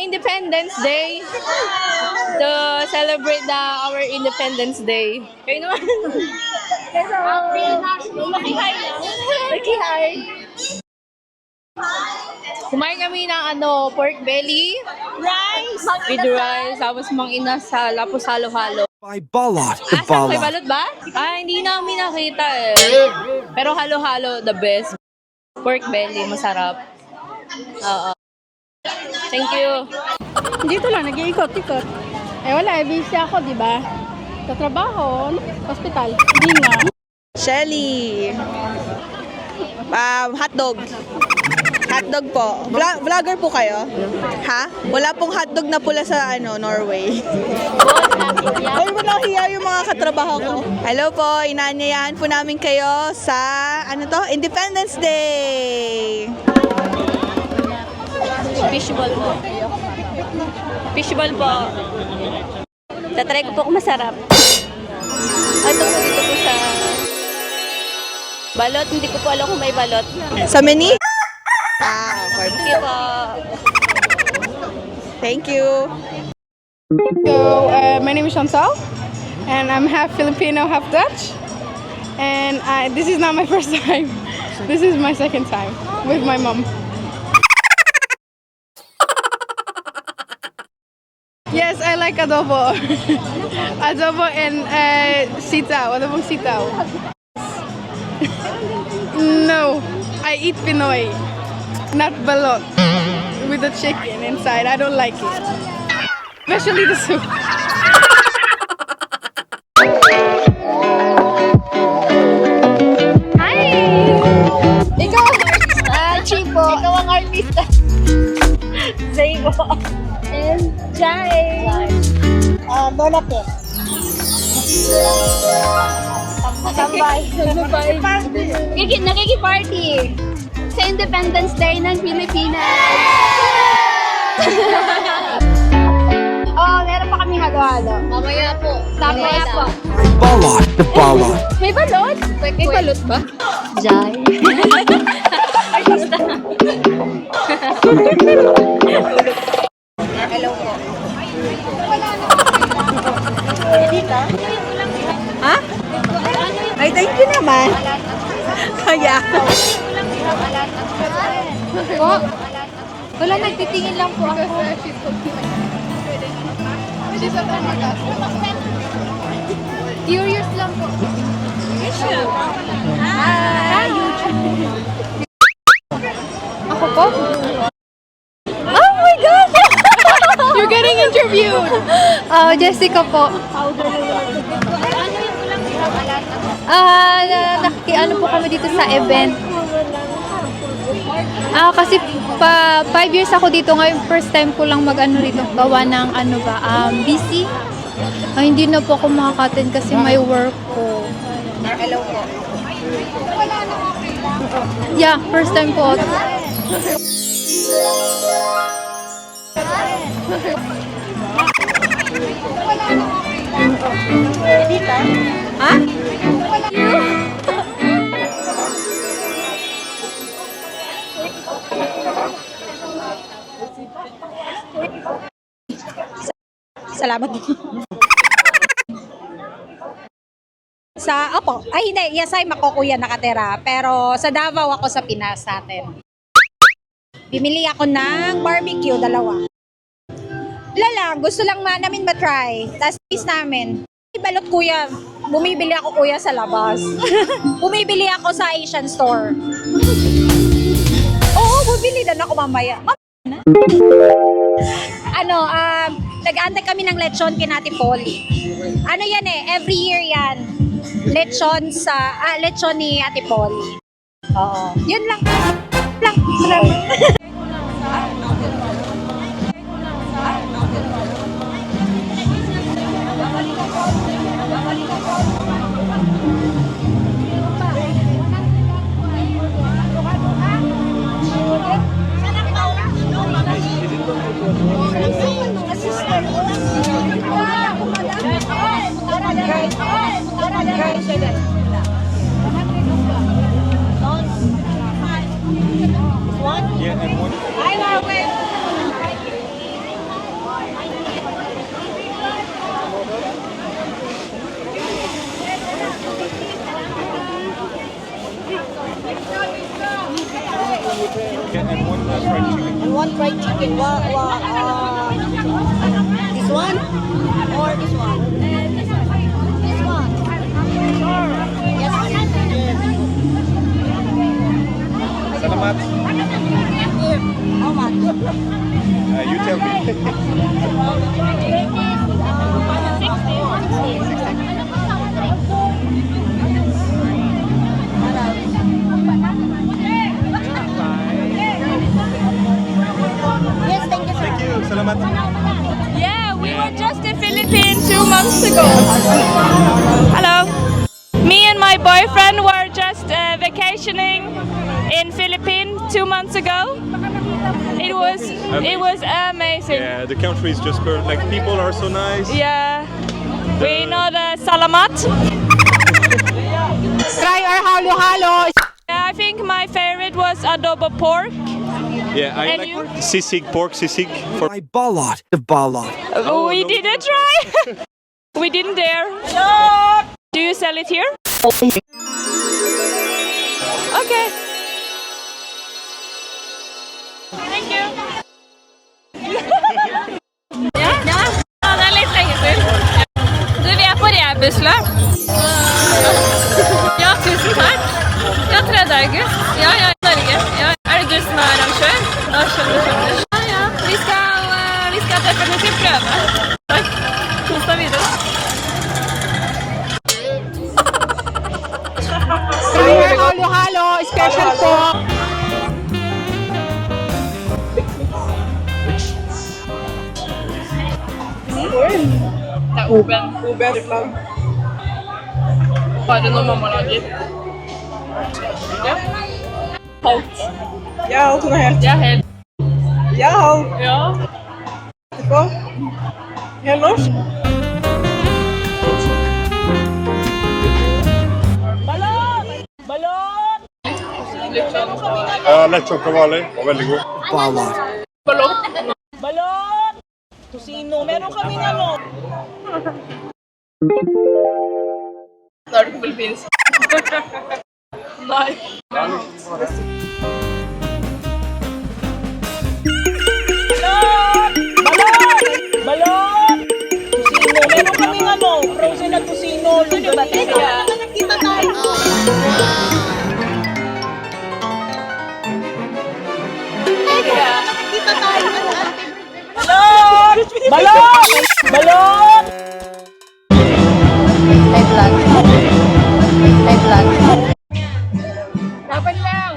Independence Day. To celebrate our Independence Day. Kayo naman. Lucky high. Kumain kami ng pork belly. Rice. With rice. Tapos mang ina sa lapos halo-halo. By Balot the May Balot. balot ba? Hindi namin nakita eh. Pero halo-halo, the best. Pork belly, masarap. Oo. Thank you. Dito lang, nag-iikot-ikot. Wala, busy ako, di ba? Sa trabaho, hospital. Hindi nga. Shelly. Hotdog. Hotdog po. Vlogger po kayo? Ha? Wala pong hotdog na pula sa Norway. Ay, walang hiya yung mga katrabaho ko. Hello po, inaanyayahan po namin kayo sa, Independence Day. Fishball po. Fishball po. Tatry ko po kung masarap. Ito po dito po sa balot. Hindi ko po alam kung may balot. Sa menu? Thank you po. Thank you. So, my name is Chantal, and I'm half Filipino, half Dutch. And this is not my first time. This is my second time with my mom. Yes, I like adobo. Adobo and sitaw. Adobong sitaw. No, I eat Pinoy, not balot with the chicken inside. I don't like it, especially the soup. Hi! Ikaw ang artista. Chipo. Ikaw ang artista. Zay po. And Jai. Donate. Tambay. Nakiki-party. Sa Independence Day ng Pilipinas. Meron pa kami halo-halo. Mamaya po. Mamaya po. Balot the Balot. May balot? May balot ba? Jai. Artista. Hello po. Ha? Ay, thank you naman. Kaya. Po. Wala, nagtitingin lang po ako. Curious lang po. Ako po? Oh my God! You're getting interviewed. Jessica po. Nakikiano po kami dito sa event. Kasi 5 years ako dito ngayon, first time ko lang dito, gawa ng busy. Hindi na po ako makaka-attend kasi may work ko. Hello po. Yeah, first time po. Ha? Salamat. Hindi, Yasay Makokuya nakatira, pero sa Davao ako sa Pinas sa atin. Bimili ako ng barbecue, 2. Lang, gusto lang namin matry. Tapos taste namin. Balot kuya, bumibili ako kuya sa labas. Bumibili ako sa Asian store. Oo, bumibili na ako mamaya. Nag-aantay kami ng lechon kina Ate Polly. Yan every year yan. Lechon ni Ate Polly. Oo. Yun lang. Yeah, and one. Hi, Norway. Yeah, and one fried chicken. One fried chicken. This one or this one? This one. Yes. Salamat. How much? You tell me. Yes, thank you, sir. Thank you. Salamat. Yeah, we were just in Philippines 2 months ago. Hello. Me and my boyfriend were just vacationing in Philippines 2 months ago. It was amazing. Yeah, the country is just perfect. Like, people are so nice. Yeah. We know the salamat. Try our halo-halo. I think my favorite was adobo pork. Yeah, I And like you? sisig, pork sisig. For By Balat of Balat. We didn't try. We didn't dare. Do you sell it here? Okay. Thank you. Ja, det er litt lenge siden. Du, vi er på Rebusløp. Ja, tusen takk. Ja, 3. august. Ja, Norge. Ja. Er det du som er arrangør? Da skjønner. Ja. Vi skal definitivt prøve. Takk. Kos deg videre. Try our halo-halo. Special po. Det er Oben. Bare når mamma lager. Ja. Halvt. Ja, alt hun er helt. Ja, helt. Ja, halv. Ja. Etterpå. Helt norsk. Lett kavali. Veldig god. Balat. Balot! Tusino. Meron kami ano. Da er du på Philippines. Nei. Balot! Tusino. Meron kami ano. Frozen na tusino. Teka. Nakita tayo. Nakita tayo. Balot! Balot! Balot! May vlog. May vlog. Dapat lang.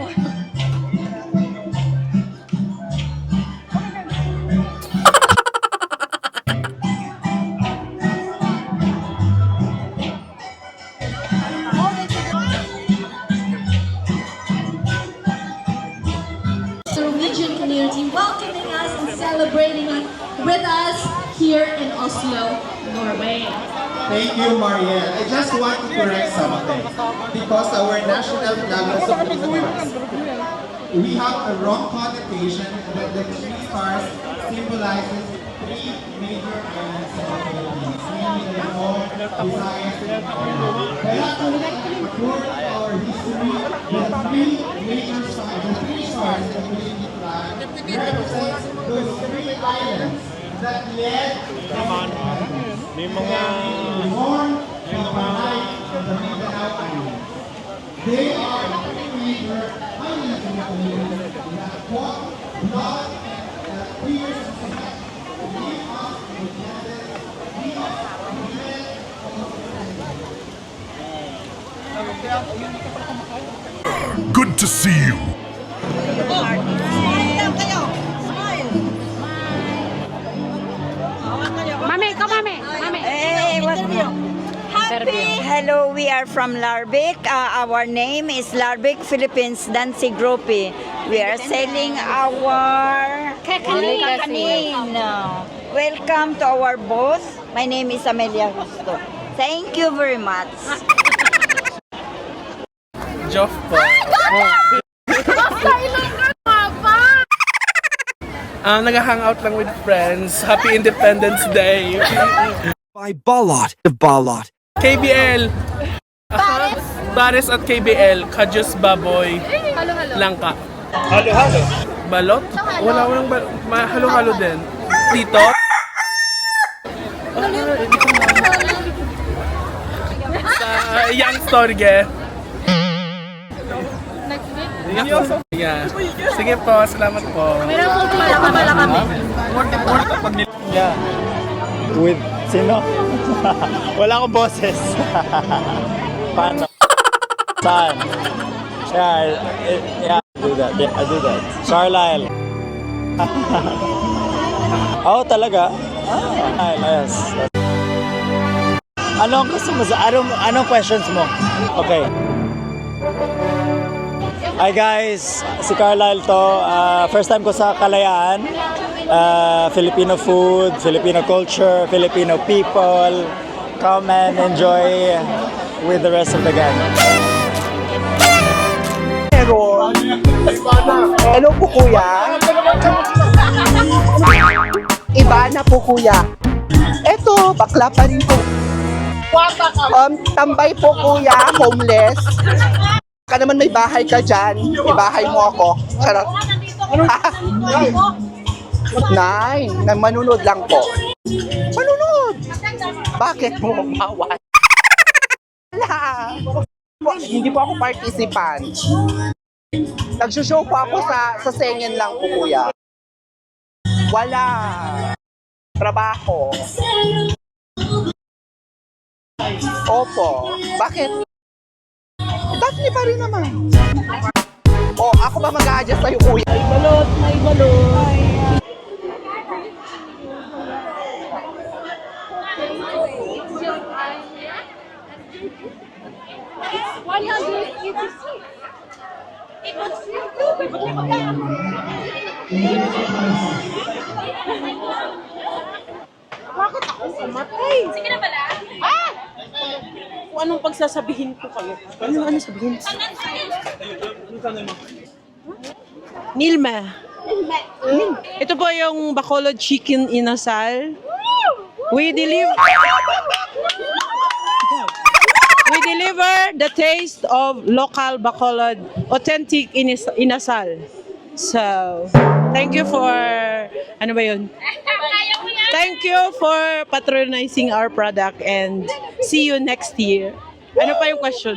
Norwegian community welcoming us and celebrating with us here in Oslo, Norway. Thank you, Marielle. I just want to correct something. Because our national flag was supposed to be we have a wrong connotation that the 3 stars symbolizes 3 major islands of the Philippines. Meaning Luzon, Visayas, and Mindanao. Kaya according to our history, the 3 major stars, the 3 stars in the Philippine flag represents those 3 islands that led May mga... Luzon, Panay, and the Mindanao Islands. They are the 3 major islands in the Philippines that fought blood and fierce fight to give us independence, give us freedom. Good to see you. Mami, come mami. Mami. Hey, hello, we are from Larvik. Our name is Larvik Philippines Dancing Group. We are selling our kakanin. Welcome to our booth. My name is Amelia Gusto. Thank you very much. Joff po. Nag-hangout lang with friends. Happy Independence Day. By Balot of Balot. KBL. Bares at KBL. Kajus Baboy. Langka. Halo-halo. Balot? Walang halo-halo din. Dito? Sa Young Storge. Yeah. Sige po, salamat po. Yeah. With sino? Wala akong boses. Paano? Saan? Yeah, I do that. Carlisle. Oh, talaga? Yes. Anong gusto mo anong questions mo? Okay. Hi guys, si Carlisle to. First time ko sa Kalayaan. Filipino food, Filipino culture, Filipino people. Come and enjoy with the rest of the gang. Hello po kuya. Iba na po kuya. Eto, bakla pa rin po. Tambay po kuya, homeless. Ka naman may bahay ka dyan. Ibahay mo ako. Charot. Nine, manunod lang po. Manunod? Bakit mo bawal? Wala. Hindi po ako participant. Nagsushow po ako sa Sengen lang po kuya. Wala. Trabaho. Opo. Bakit? Daphne pa rin naman. O, ako ba mag-a-adjust sa'yo, kuya? May balot, may balot. Bakit ako kumatay? Sige na pala. Kung anong pagsasabihin ko kayo. Ano sabihin? Nilma. Ito po yung Bacolod Chicken Inasal. We deliver the taste of local Bacolod, authentic inasal. So, thank you for, ano ba yun? Thank you for patronizing our product and see you next year. Ano pa yung question?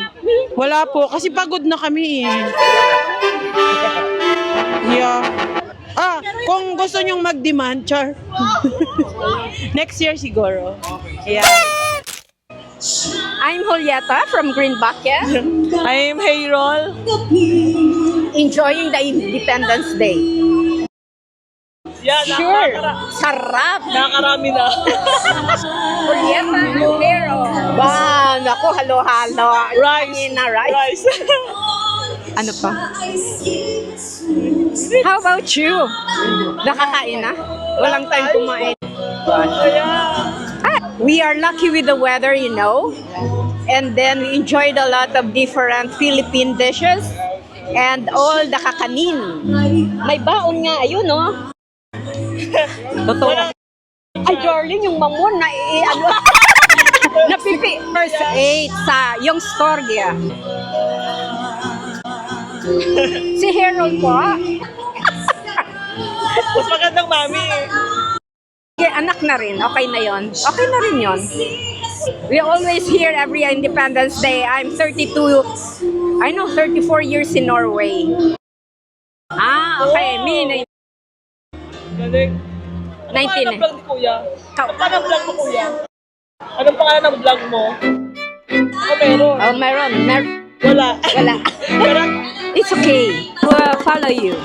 Wala po, kasi pagod na kami eh. Yeah. Kung gusto nyong mag-demand, char. Next year siguro. Yeah. I'm Julieta from Green Bucket. I'm Hayrol. Enjoying the Independence Day. Yeah, Sure. Sarap. Nakarami na. Julieta, pero. Ba, naku, halo-halo. Rice. Na rice. Ano pa? How about you? Nakakain na? Walang time kumain. We are lucky with the weather, you know. And then we enjoyed a lot of different Philippine dishes. And all the kakanin. May baon nga, ayun, no? Totoo. Ay, darling, yung mamon na ano. Napipi. First 8 sa yung Storgia. Si Harold po. Mas magandang mami eh. Anak na rin, okay na yon. Okay na rin yon. We always hear every Independence Day. I'm 34 years in Norway. Okay. Me, Galing. 19 eh. Ano vlog ni Kuya? Paano vlog mo, Kuya? Anong pangalan ng vlog mo? Meron. Wala. It's okay. We'll follow you.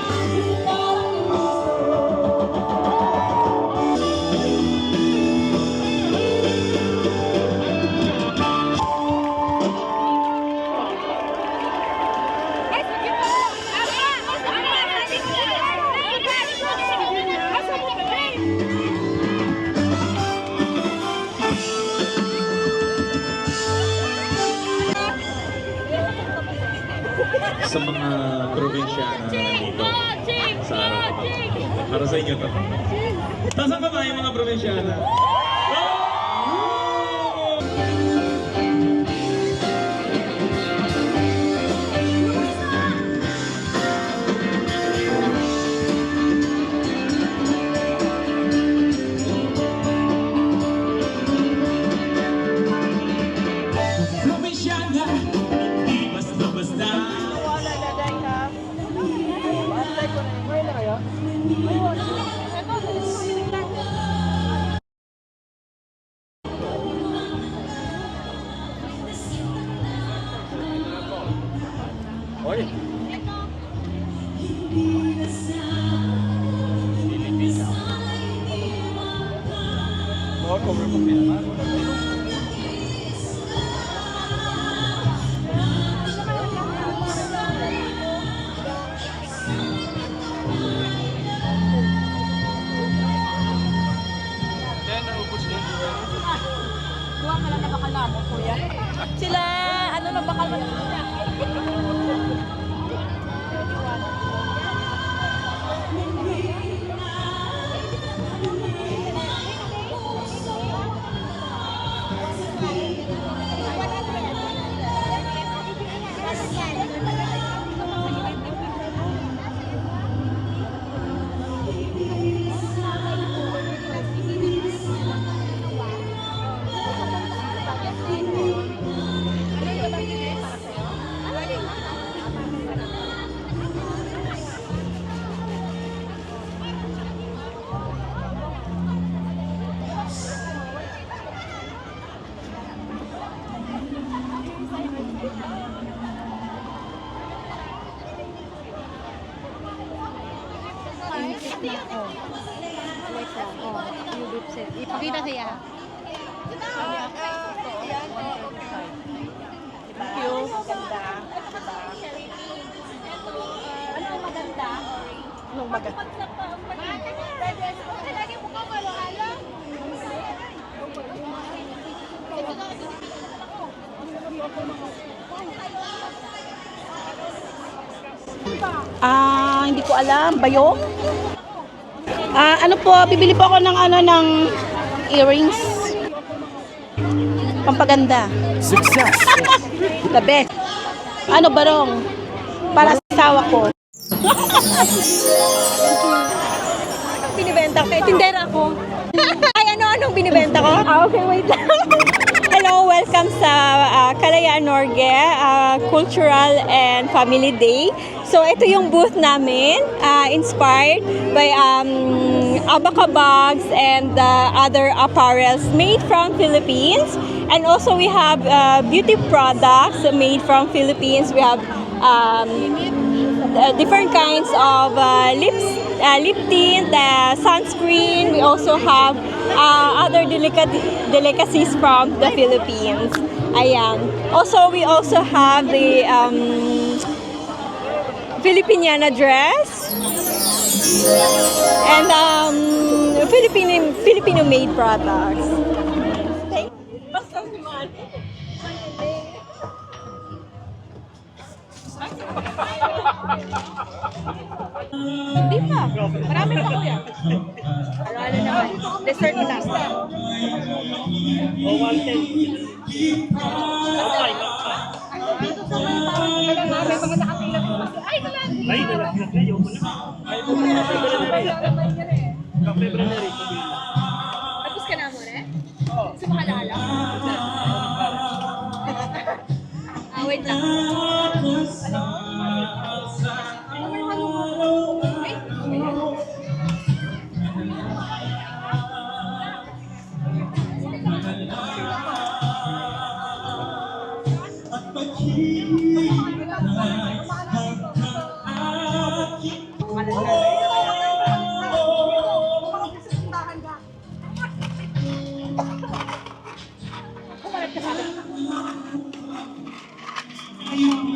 Para sa inyo to. Taas ang kamay mga probinsyana. Probinsyana, hindi basta-basta. Oy. Mau cover mo pinamano. Kuha ka lang na bakala mo, kuya. Sila, ano na bakala mo? Ipakita siya. Thank you. Maganda. Anong maganda? Anong maganda? Lagi mo ka malo-alo. Hindi ko alam. Bayong? Ano po, bibili po ako ng earrings. Pampaganda. Success! The best. Ano barong? Para sa asawa ko. Anong binibenta ko? Tindera ko. Ay, anong binibenta ko? Okay, wait lang. Hello, welcome sa Kalayaan Norge Cultural and Family Day. So, ito yung booth namin, inspired by Abaca bags and other apparels made from Philippines. And also, we have beauty products made from Philippines. We have different kinds of lip tint, sunscreen. We also have other delicacies from the Philippines. Ayan. Also, we also have the Filipiniana dress and Filipino-made products. Thank you. Hindi pa. Marami pa kuya. Ano naman? Dessert lang. O, 110. Ay, nalaglag na yun. Tapos ka na mo rin? Gusto mo kalala? Wait lang. Ayun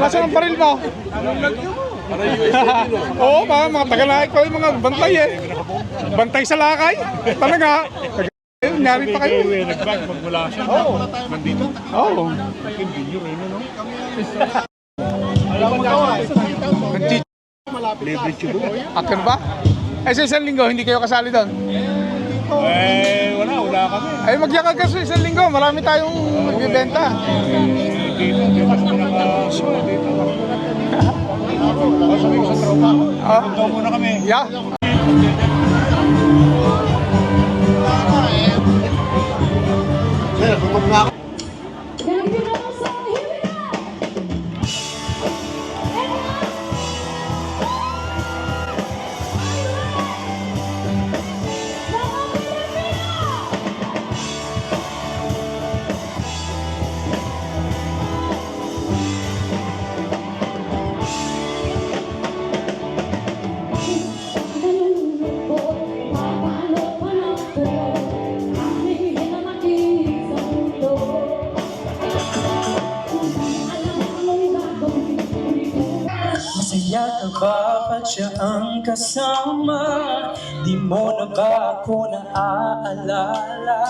Nasaan ang baril mo? Oo, mga taga na ikaw yung mga bantay eh. Bantay sa lakay. Talaga. Nyari pa kayo. Nag-bag magmula siya. Oo. Nandito? Oo. Nag-video rin, no? Alam mo daw, libre siya doon. Akan ba? Eh sa isang linggo, hindi kayo kasali doon? Wala kami. Ay magyakag ka sa isang linggo, marami tayong magbibenta. Dito kasi pinaka-show dito. Sabi ko sa tropa, punta muna kami. Yeah. Sir, punta muna ako. Masaya ka ba pag siya ang kasama? Di mo na ba ako naaalala?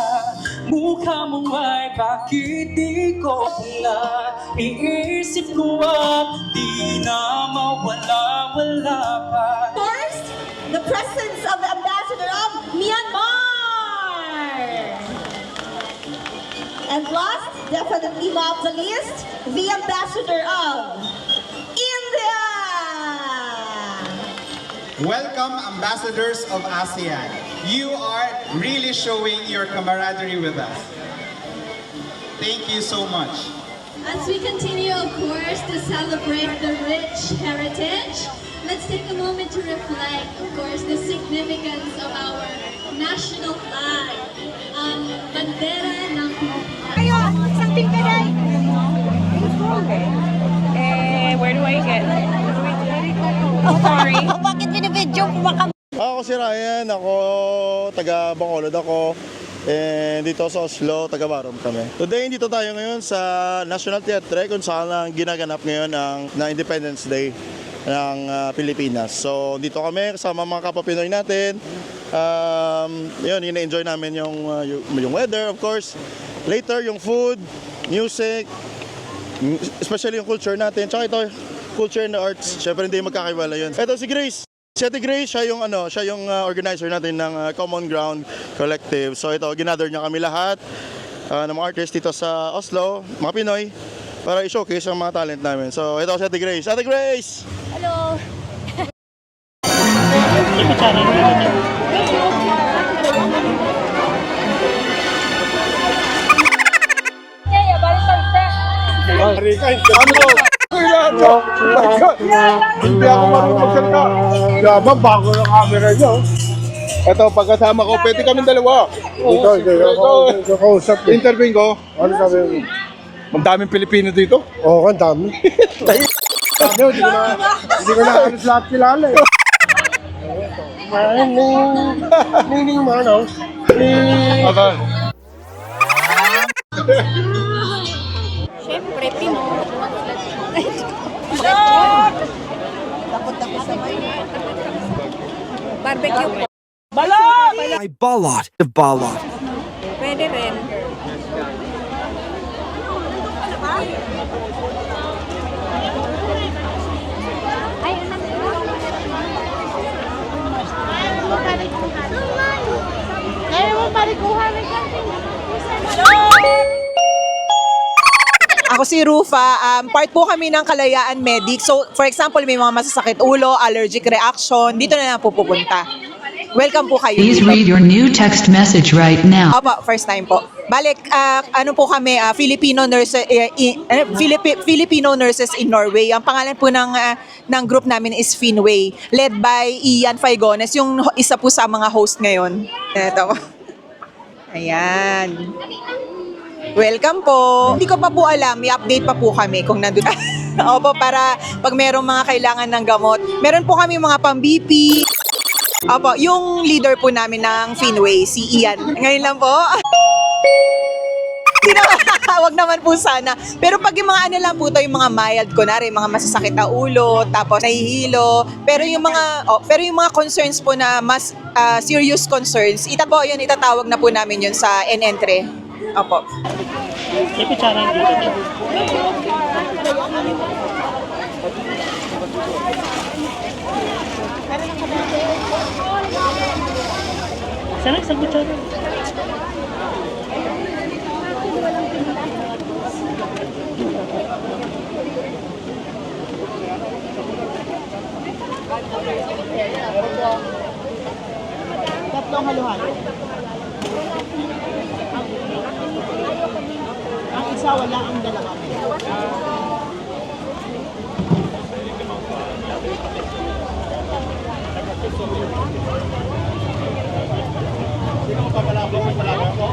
Mukha mo ay bakit di ko pala iisip ko at di na mawala-wala pa. First, the presence of the Ambassador of Myanmar. And last, definitely not the least, the Ambassador of India. Welcome, ambassadors of ASEAN. You are really showing your camaraderie with us. Thank you so much. As we continue, of course, to celebrate the rich heritage, let's take a moment to reflect, of course, the significance of our national flag, ang bandera ng Pilipinas. Something today. Where do I get? Oh, sorry. Bakit binibidyo ko baka? Ako si Ryan, ako taga Bacolod ako. And dito sa Oslo, taga Barom kami. Today, dito tayo ngayon sa National Theatre kung saan ang ginaganap ngayon na Independence Day ng Pilipinas. So dito kami kasama mga kapwa Pinoy natin. Yun, ina-enjoy namin yung weather, of course. Later, yung food, music, especially yung culture natin. Tsaka ito, culture and arts. Siyempre hindi magkakaiwala yun. Ito si Grace. Si Ate Grace, siya yung organizer natin ng Common Ground Collective. So ito, ginather niya kami lahat ng mga artists dito sa Oslo, mga Pinoy, para i-showcase ang mga talent namin. So ito si Ate Grace. Ate Grace! Hello! Hindi ako marunong magsalita. Yaman, bago yung camera niyo. Ito, pagkasama ko, pwede kami dalawa. Ito, kausap. Interview ko. Ano sabi mo? Ang daming Pilipino dito. Oo, ang dami. Hindi ko na halos lahat kilala eh. Nining Manaw. Siyempre, Pinoy. Barbecue po. Balot! My Balot of Balot. Pwede rin. Ako si Rufa, part po kami ng Kalayaan Medic. So, for example, may mga masasakit ulo, allergic reaction, dito na lang po pupunta. Welcome po kayo. Please dito. read your new text message right now. Opo, first time po. Balik, ano po kami, Filipino nurses, Filipino nurses in Norway. Ang pangalan po ng group namin is Finway, led by Ian Faigones, yung isa po sa mga host ngayon. Ito. Ayan. Welcome po. Hindi ko pa po alam, may update pa po kami kung nandun. Opo, para pag merong mga kailangan ng gamot. Meron po kami mga pang-BP. Opo, yung leader po namin ng Finway, si Ian. Ngayon lang po. Wag naman po sana. Pero pag yung mga ano lang po to, yung mga mild, kunwari, mga masasakit na ulo, tapos nahihilo. Pero yung mga concerns po na mas serious concerns, itatawag na po namin yun sa NN3. Opo. May kutsara dito. Sana isang kutsara. Tatlong halo-halo. Ang isa wala, ang dalawa. Sino ka palabang ko?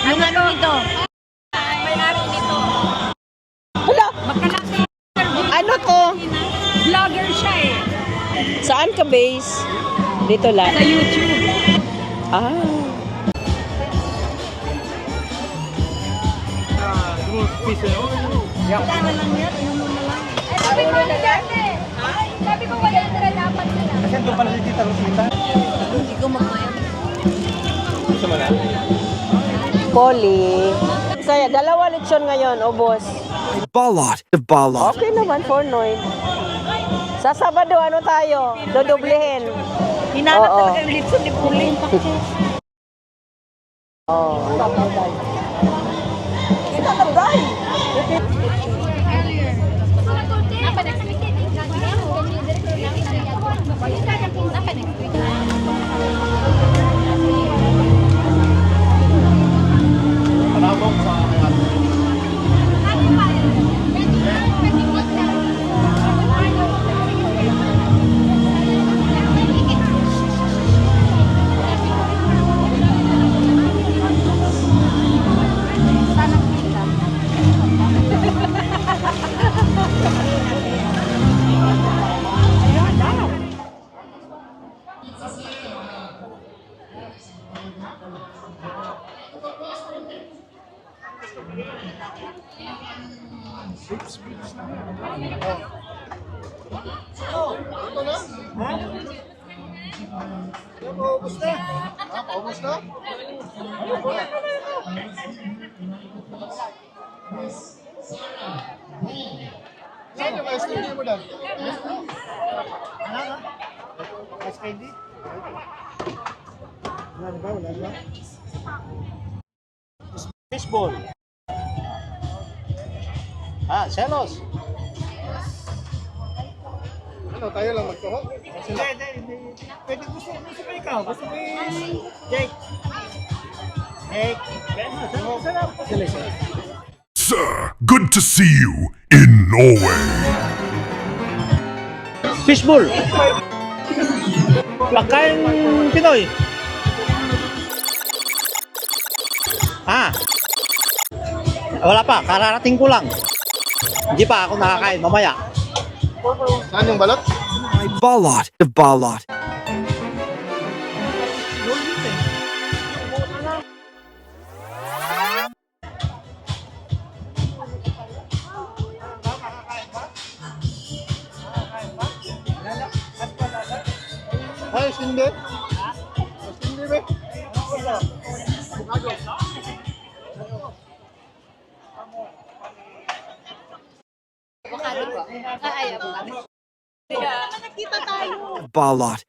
Yung ano nito? Hala! Ano to? Vlogger siya eh. Saan ka base? Dito lang. Sa YouTube. Tama lang yan. Inom mo na lang. Sabi ko wala dati. Sabi ko wala na dapat sila. Kasi doon pala si Tita Rosita. Hindi ko makaya. Gusto mo na? Poli. Saya, 2 lechon ngayon, ubos. Balot of Balot. Okay naman, for Noy. Sa Sabado, ano tayo? Dodoblehin. Hinanap talaga yung litson ni Puli. Kita na bagay! Paubos na? Paubos na? Saan yung ice candy mo doon? Wala ka? Ice candy? Wala na ba? Wala na ba? Fishball. Selos. Ano, tayo lang magtuhog? Hindi. Pwede gusto pa ikaw. Gusto mo Jake. Sarap. Sir, good to see you in Norway. Fishball. Pagkain Pinoy. Wala pa, kararating ko lang. Hindi pa ako nakakain, mamaya. Saan yung balot? Balot of Balot. Ay, hindi. Hindi ba? Nakita tayo. Balot.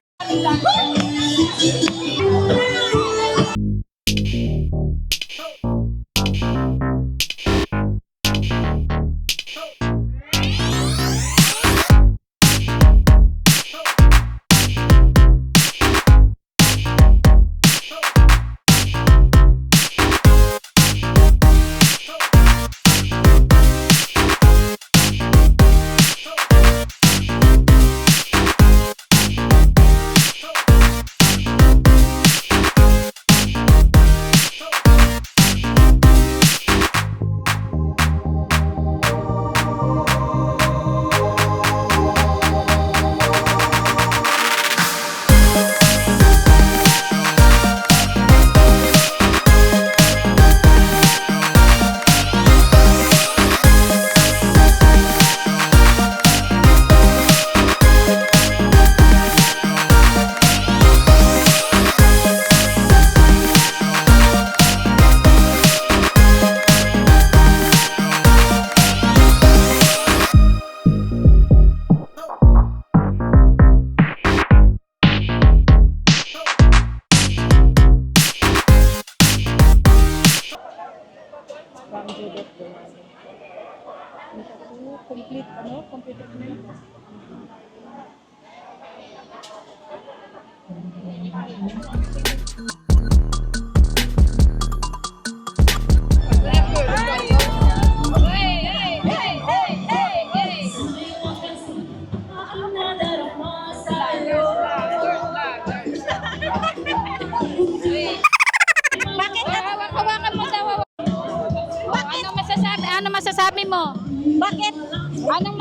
Complete, complete document. Bakit? Hawakan mo daw. Bakit? Ano masasabi mo? Bakit? Anong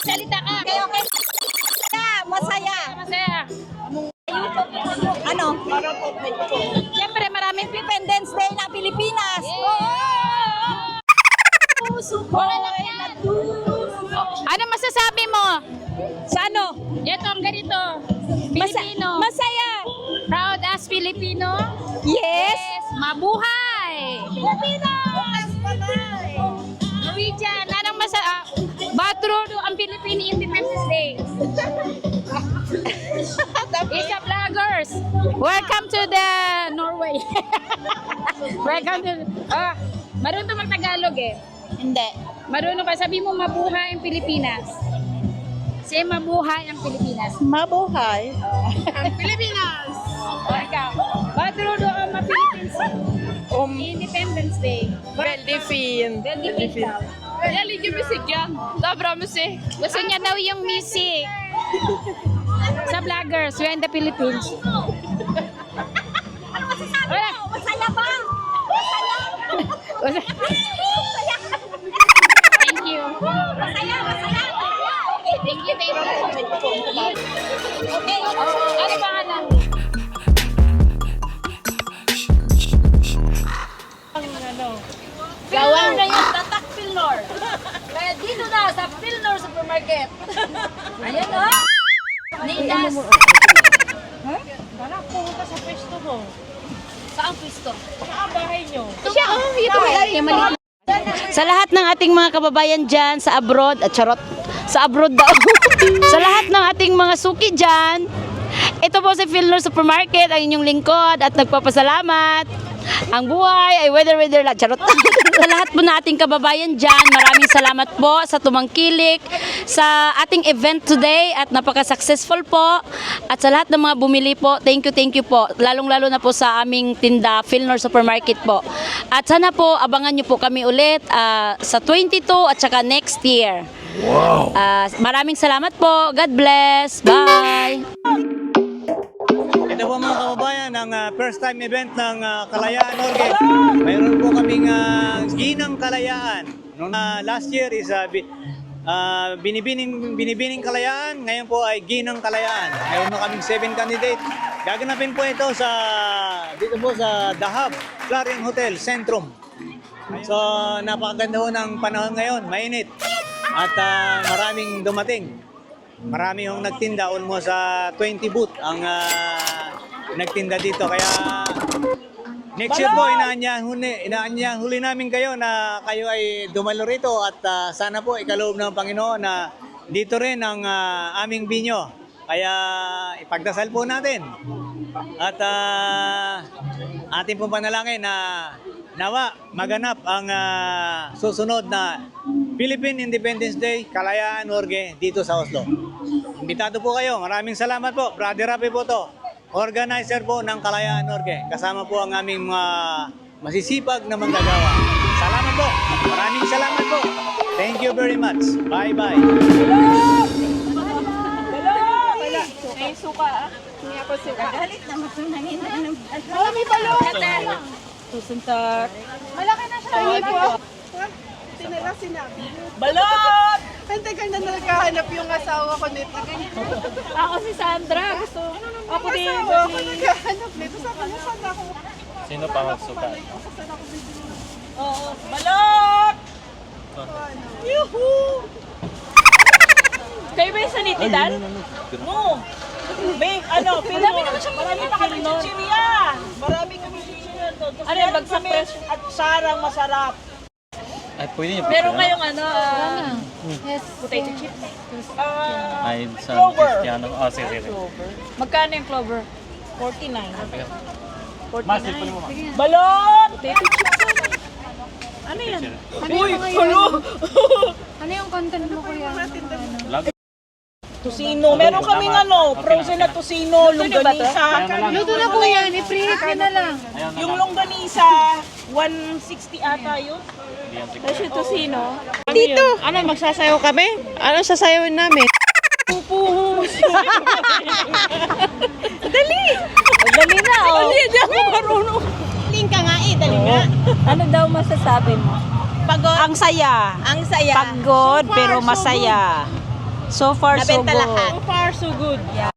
salita ka? Okay, okay. Masaya. Masaya. Ano? Siyempre, maraming Independence Day ng Pilipinas. Ano masasabi mo? Sa ano? Ito, ang ganito. Pilipino. Masaya. Proud as Filipino. Yes. Mabuhay. Pilipinas. Norwegian. Anong Batrudo ang Philippine Independence Day. Isa vloggers. Welcome to the Norway. Welcome to... marunong mag-Tagalog eh. Hindi. Marunong ka. Sabi mo mabuhay ang Pilipinas. Say mabuhay ang Pilipinas. Mabuhay. Ang Pilipinas! Ikaw. Batrudo ang Philippines Independence Day. Väldigt fin. Väldigt fin daw. Jag ligger musik yan. Det är bra musik. Gusto niya daw yung music. Sa vloggers, we're in the Philippines. Ano masasabi mo? Masaya ba? Masaya. Thank you. Masaya, masaya. Thank you, thank you. Okay. Ano pangalan? Gawin na yung tatak Pilnor. Kaya dito na sa Pilnor Supermarket. Ayan o. Nidas. Wala, pumunta sa pwesto mo. Saan pwesto? Saan bahay nyo? Siya, ito. Sa lahat ng ating mga kababayan dyan sa abroad, charot, sa abroad daw. Sa lahat ng ating mga suki dyan, ito po si Pilnor Supermarket, ang inyong lingkod at nagpapasalamat. Ang buhay ay weather lang, charot. Sa lahat po na ating kababayan dyan, maraming salamat po sa tumangkilik sa ating event today at napaka-successful po. At sa lahat ng mga bumili po, thank you po. Lalong-lalo na po sa aming tinda, Pilnor Supermarket po. At sana po, abangan nyo po kami ulit sa 22 at saka next year. Wow! Maraming salamat po. God bless. Bye! Ito po mga kababayan, ang first time event ng Kalayaan Norge. Mayroon po kaming Ginang Kalayaan. Noong last year is Binibining Kalayaan, ngayon po ay Ginang Kalayaan. Mayroon na kaming 7 candidates. Gaganapin po ito dito po sa The Hub, Clarion Hotel, Centrum. So napakaganda ho ng panahon ngayon, mainit. At maraming dumating. Marami hong nagtinda, almost 20 booth ang nagtinda dito. Kaya next year po, inaanyahan huli namin kayo na kayo ay dumalo rito at sana po ikaloob ng Panginoon na dito rin ang aming binyo. Kaya ipagdasal po natin. At ating pong panalangin na nawa maganap ang susunod na Philippine Independence Day, Kalayaan Norge dito sa Oslo. Imbitado po kayo. Maraming salamat po. Brother Rafi po to. Organizer po ng Kalayaan Norge. Kasama po ang aming mga masisipag na manggagawa. Salamat po. Maraming salamat po. Thank you very much. Bye-bye. May suka Hindi ako suka. Galit na matunangin na ng... May balot! Susuntak. Malaki na siya. Hindi po. Sinala sinabi. Balot! Hindi ka na nagkahanap yung asawa ko nito. Ako si Sandra. Gusto. Ako din. Asawa ko nagkahanap nito. Sabi mo saan ako? Sino pa magsuka? Oo. Balot! Yuhuu! Kayo ba yung sanitidan? No. Big, Marami naman siyang marami pa kami chichirya. Marami kami chichirya doon. Ano yung bagsak fresh at sarang masarap. Ay, pwede niyo Meron kayong Yes. potato chips? Ay, sa Clover. Cristiano. Sige. Magkano yung clover? 49. Mas, ipon mo. Balot! Potato chips. Ano yan? Uy, hello! Ano yung content mo, kuya? Tosino. Meron kaming ano, frozen na tosino, longganisa. Luto na po yan, i-preheat nyo na lang. Yung longganisa, 160 ata yun. Tapos yung tosino. Dito! Ano, magsasayaw kami? Ano sasayawin namin? Pupuhus! Dali! Dali na, oh! Dali, di ako marunong. Daling ka nga eh, dali nga. Ano daw masasabi mo? Pagod. Ang saya. Ang saya. Pagod, so pero masaya. So far, so good. Lahat. So far, so good. Yeah.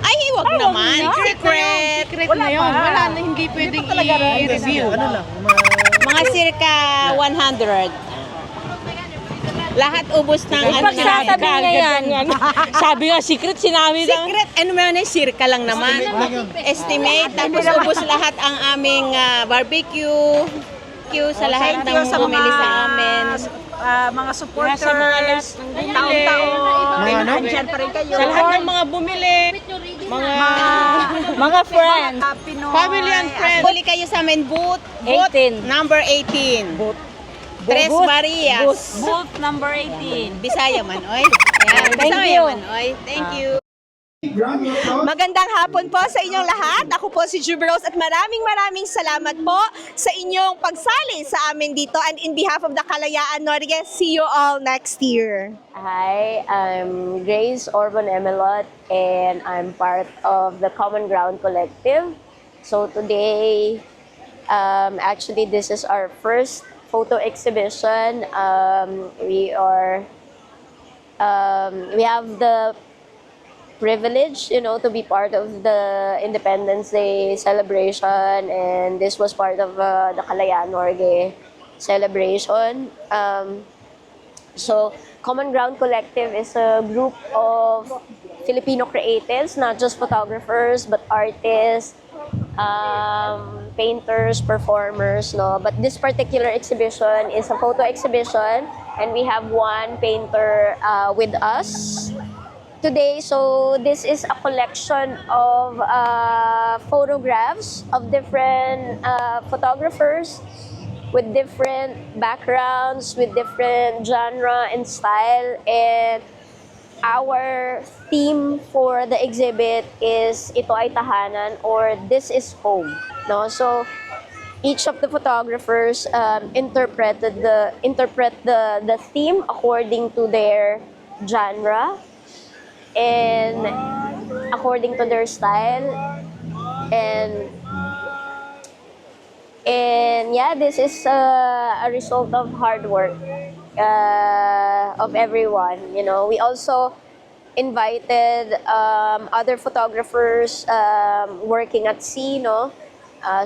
Ay, wag naman. Secret. Secret na yun. Wala na, hindi pwedeng i-review. Ano lang, Mga circa 100. Lahat ubos ng Pagsasabi niya yan. Sabi nga, secret, sinabi lang. Secret, ano man yung circa lang naman. Estimate, tapos ubos lahat ang aming barbecue. Sa lahat ng bumili sa amin. Mga supporters, taon-taon, andyan pa rin kayo. Sa lahat ng mga bumili, mga friends, family and friends. Buli kayo sa amin, booth 18. Number 18. Tres Marias. Booth number 18. Bisaya man, oy. Bisaya man, oy. Thank you. Magandang hapon po sa inyong lahat. Ako po si Juby Rose at maraming salamat po sa inyong pagsali sa amin dito. And in behalf of the Kalayaan Norge, see you all next year. Hi, I'm Grace Orban Emelot and I'm part of the Common Ground Collective. So today, actually this is our first photo exhibition. We have the privilege, to be part of the Independence Day celebration, and this was part of the Kalayaan Norge celebration. So, Common Ground Collective is a group of Filipino creatives, not just photographers, but artists, painters, performers, no? But this particular exhibition is a photo exhibition, and we have one painter with us today. So this is a collection of photographs of different photographers with different backgrounds, with different genre and style. And our theme for the exhibit is Ito ay Tahanan, or This is Home. No, so each of the photographers interpret the theme according to their genre and according to their style, and yeah, this is a result of hard work of everyone. We also invited other photographers working at sea,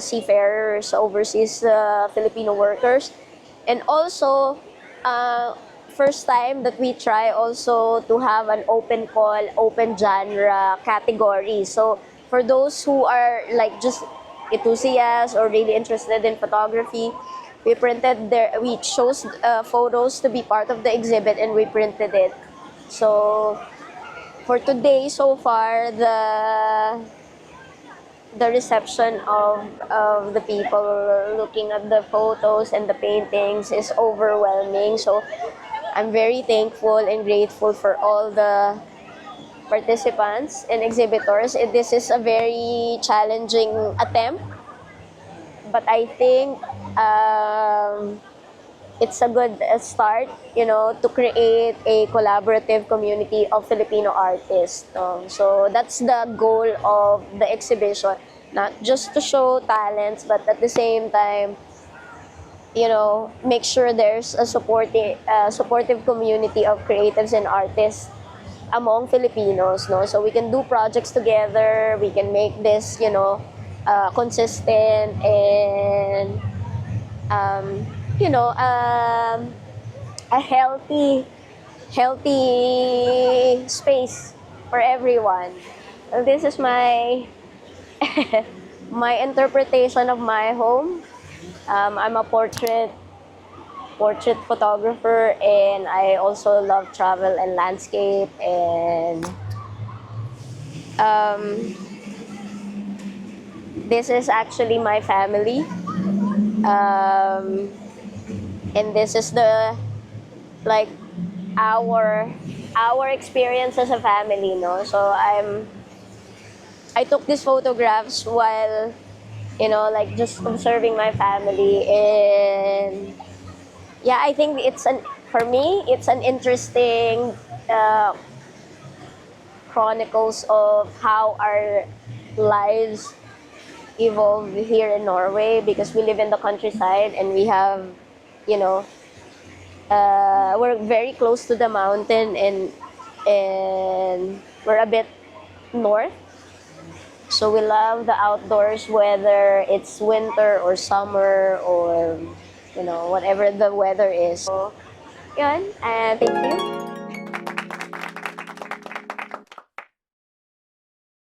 seafarers, overseas Filipino workers, and also first time that we try also to have an open call, open genre category. So for those who are like just enthusiasts or really interested in photography, we chose photos to be part of the exhibit, and we printed it. So for today, so far, the reception of the people looking at the photos and the paintings is overwhelming. So I'm very thankful and grateful for all the participants and exhibitors. This is a very challenging attempt, but I think it's a good start, to create a collaborative community of Filipino artists. So that's the goal of the exhibition, not just to show talents, but at the same time, make sure there's a supportive community of creatives and artists among Filipinos, so we can do projects together, we can make this, consistent and, a healthy space for everyone. This is my my interpretation of my home. I'm a portrait photographer, and I also love travel and landscape, and this is actually my family. And this is the like our experience as a family, no? So I took these photographs while, you know, like just observing my family, and yeah, I think for me it's an interesting chronicles of how our lives evolve here in Norway, because we live in the countryside and we have, you know, we're very close to the mountain, and we're a bit north. So we love the outdoors, whether it's winter or summer or, you know, whatever the weather is. So, yun, and thank you.